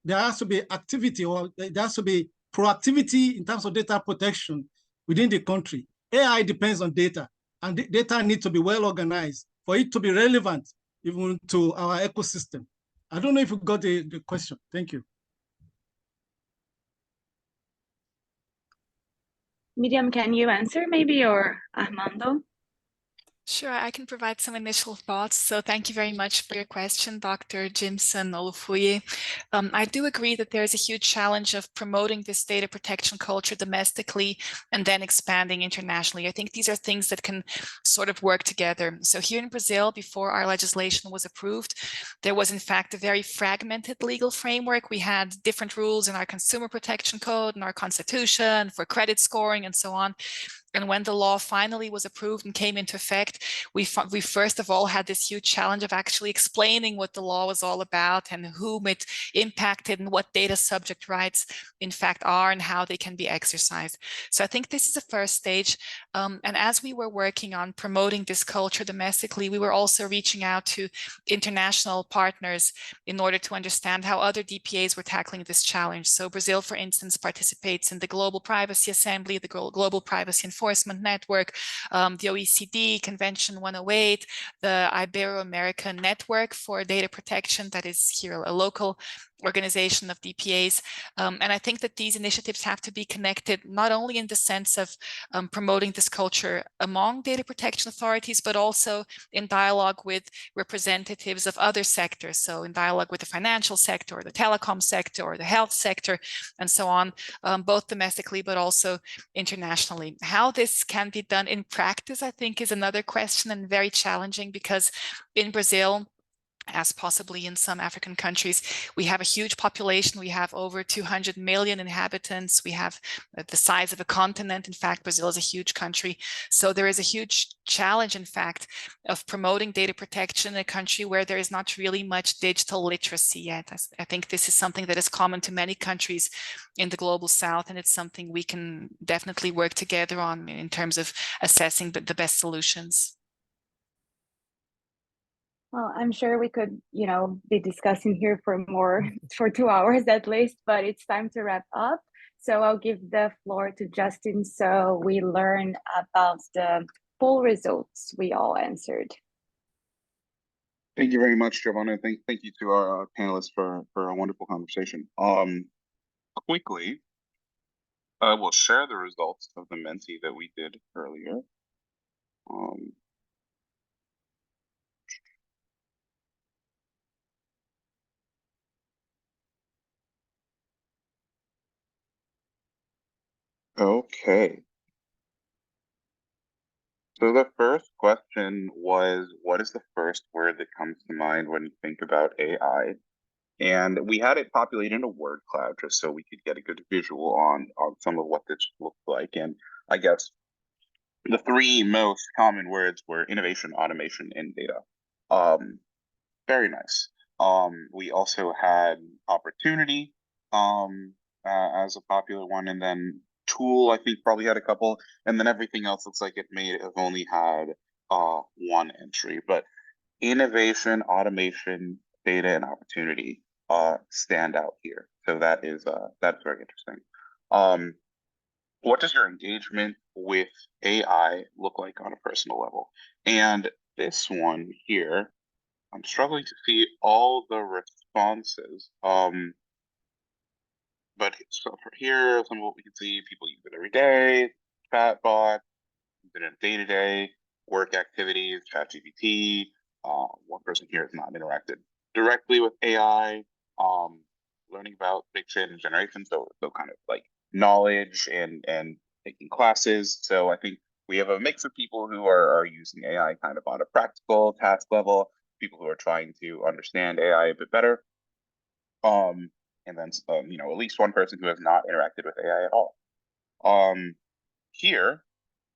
There has to be activity, or there has to be proactivity in terms of data protection within the country. AI depends on data, and data needs to be well organized for it to be relevant even to our ecosystem. I don't know if you got the question. Thank you. Miriam, can you answer maybe, or Armando? Sure, I can provide some initial thoughts. So thank you very much for your question, Dr. Jimson Olufuye. I do agree that there is a huge challenge of promoting this data protection culture domestically and then expanding internationally. I think these are things that can sort of work together. So here in Brazil, before our legislation was approved, there was in fact a very fragmented legal framework. We had different rules in our consumer protection code and our constitution for credit scoring and so on. And when the law finally was approved and came into effect, we first of all had this huge challenge of actually explaining what the law was all about and whom it impacted and what data subject rights in fact are and how they can be exercised. So I think this is the first stage. And as we were working on promoting this culture domestically, we were also reaching out to international partners in order to understand how other DPAs were tackling this challenge. So Brazil, for instance, participates in the Global Privacy Assembly, the Global Privacy Enforcement Network, the OECD Convention 108, the Ibero-American Network for Data Protection, that is here a local organization of DPAs. And I think that these initiatives have to be connected not only in the sense of promoting this culture among data protection authorities, but also in dialogue with representatives of other sectors. So in dialogue with the financial sector, or the telecom sector, or the health sector, and so on, both domestically, but also internationally. How this can be done in practice, I think, is another question and very challenging, because in Brazil, as possibly in some African countries, we have a huge population. We have over 200 million inhabitants. We have the size of a continent. In fact, Brazil is a huge country. So there is a huge challenge, in fact, of promoting data protection in a country where there is not really much digital literacy yet. I think this is something that is common to many countries in the global south, and it's something we can definitely work together on in terms of assessing the best solutions. Well, I'm sure we could, be discussing here for 2 hours at least, but it's time to wrap up. So I'll give the floor to Justin so we learn about the poll results we all answered. Thank you very much, Giovanna. Thank you to our panelists for a wonderful conversation. Quickly, we'll share the results of the Menti that we did earlier. Okay. So the first question was, what is the first word that comes to mind when you think about AI? And we had it populate in a word cloud just so we could get a good visual on some of what this looks like. And I guess the three most common words were innovation, automation, and data. Very nice. We also had opportunity as a popular one, and then tool, I think, probably had a couple, and then everything else looks like it may have only had one entry. But innovation, automation, data, and opportunity stand out here. So that's very interesting. What does your engagement with AI look like on a personal level? And this one here, I'm struggling to see all the responses. But so for here, some of what we can see, people use it every day, chatbot, use it in day-to-day work activities, ChatGPT. One person here has not interacted directly with AI, learning about fiction and generation, so kind of like knowledge and taking classes. So I think we have a mix of people who are using AI kind of on a practical task level, people who are trying to understand AI a bit better. And then, at least one person who has not interacted with AI at all. Here,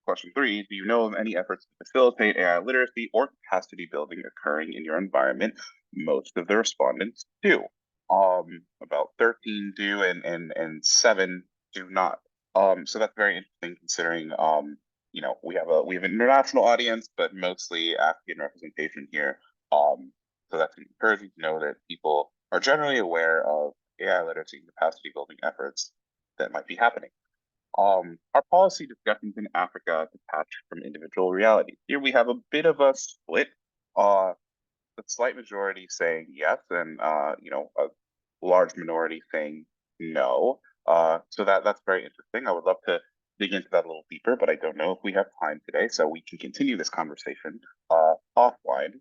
question 3, do you know of any efforts to facilitate AI literacy or capacity building occurring in your environment? Most of the respondents do. About 13 do, and 7 do not. So that's very interesting considering, we have an international audience, but mostly African representation here. So that's encouraging to know that people are generally aware of AI literacy and capacity building efforts that might be happening. Our policy discussions in Africa detach from individual realities. Here we have a bit of a split. The slight majority saying yes, and a large minority saying no. So that's very interesting. I would love to dig into that a little deeper, but I don't know if we have time today, so we can continue this conversation offline.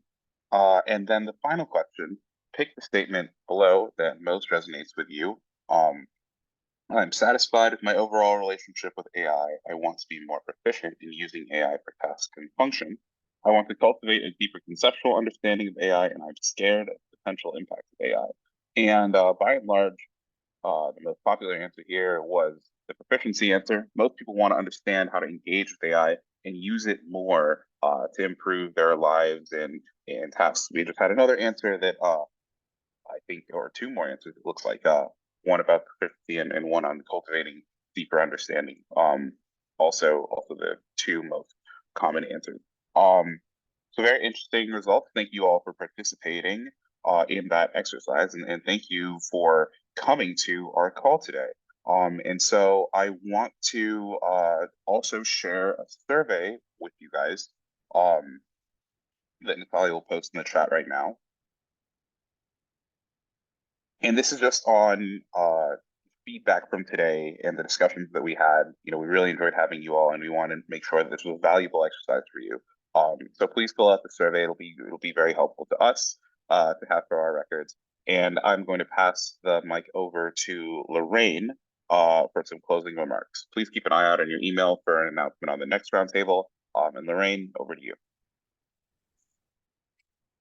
And then the final question, pick the statement below that most resonates with you. I'm satisfied with my overall relationship with AI. I want to be more proficient in using AI for task and function. I want to cultivate a deeper conceptual understanding of AI, and I'm scared of the potential impacts of AI. And by and large, the most popular answer here was the proficiency answer. Most people want to understand how to engage with AI and use it more to improve their lives and tasks. We just had another answer that I think, or two more answers, it looks like, one about proficiency and one on cultivating deeper understanding. Also the two most common answers. So very interesting results. Thank you all for participating in that exercise, and thank you for coming to our call today. And so I want to also share a survey with you guys that Natalia will post in the chat right now. And this is just on feedback from today and the discussions that we had. You know, we really enjoyed having you all, and we want to make sure that this was a valuable exercise for you. So please fill out the survey. It'll be very helpful to us to have for our records. And I'm going to pass the mic over to Lorraine for some closing remarks. Please keep an eye out on your email for an announcement on the next roundtable. And Lorraine, over to you.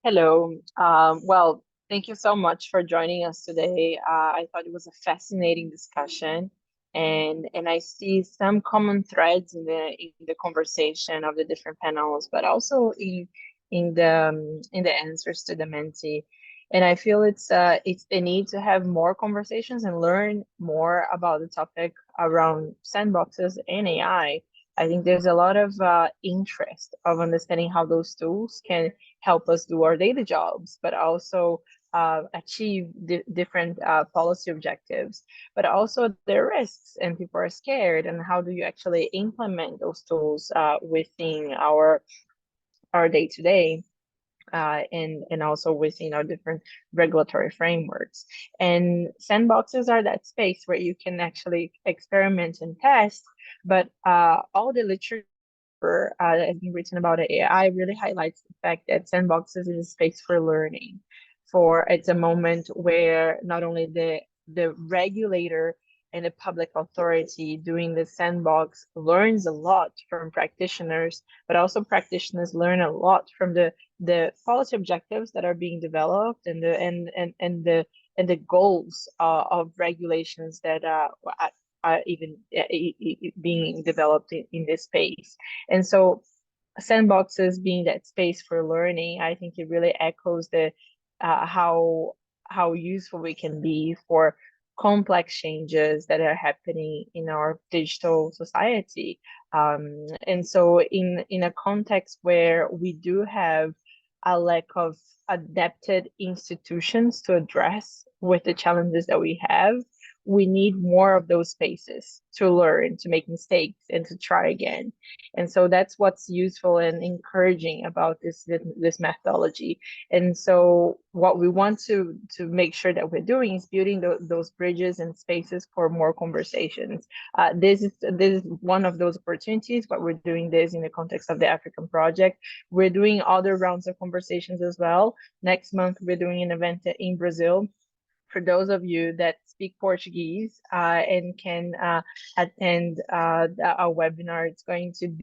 Hello. Well, thank you so much for joining us today. I thought it was a fascinating discussion, and I see some common threads in the conversation of the different panels, but also in the answers to the Menti. And I feel it's the need to have more conversations and learn more about the topic around sandboxes and AI. I think there's a lot of interest of understanding how those tools can help us do our daily jobs, but also achieve different policy objectives, but also their risks, and people are scared. And how do you actually implement those tools within our day-to-day? And also within our different regulatory frameworks. And sandboxes are that space where you can actually experiment and test, but all the literature that has been written about AI really highlights the fact that sandboxes is a space for learning. It's a moment where not only the regulator and the public authority doing the sandbox learns a lot from practitioners, but also practitioners learn a lot from the policy objectives that are being developed and the goals of regulations that are even being developed in this space. And so sandboxes being that space for learning, I think it really echoes the how useful we can be for complex changes that are happening in our digital society. And so in a context where we do have a lack of adapted institutions to address with the challenges that we have, we need more of those spaces to learn, to make mistakes, and to try again. And so that's what's useful and encouraging about this methodology. And so what we want to make sure that we're doing is building those bridges and spaces for more conversations. This is one of those opportunities, but we're doing this in the context of the African project. We're doing other rounds of conversations as well. Next month, we're doing an event in Brazil. For those of you that speak Portuguese and can attend our webinar, it's going to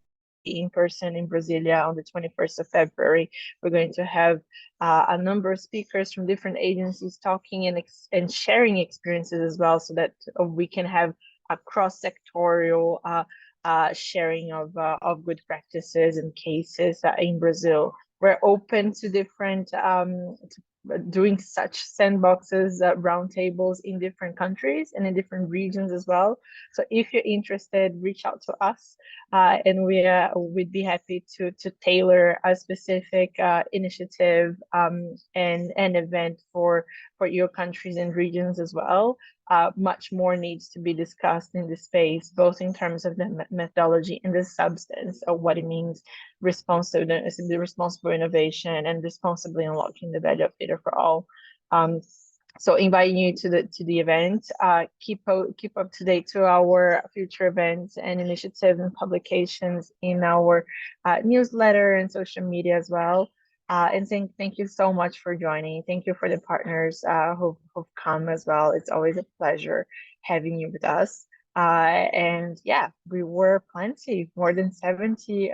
be in person in Brasilia on the 21st of February. We're going to have a number of speakers from different agencies talking and sharing experiences as well, so that we can have a cross-sectorial sharing of good practices and cases in Brazil. We're open to different doing such sandboxes, roundtables in different countries and in different regions as well. So if you're interested, reach out to us, and we'd be happy to tailor a specific initiative and an event for your countries and regions as well. Much more needs to be discussed in this space, both in terms of the methodology and the substance of what it means, responsible innovation and responsibly unlocking the value of data for all. So inviting you to the event, keep up to date to our future events and initiatives and publications in our newsletter and social media as well. And saying thank you so much for joining. Thank you for the partners who've come as well. It's always a pleasure having you with us. And yeah, we were plenty, more than 70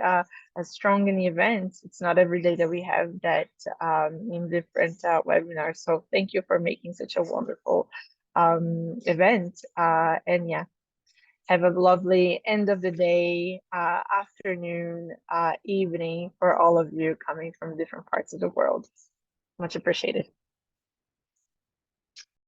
strong in the event. It's not every day that we have that in different webinars. So thank you for making such a wonderful event. And yeah, have a lovely end of the day, afternoon, evening for all of you coming from different parts of the world. Much appreciated.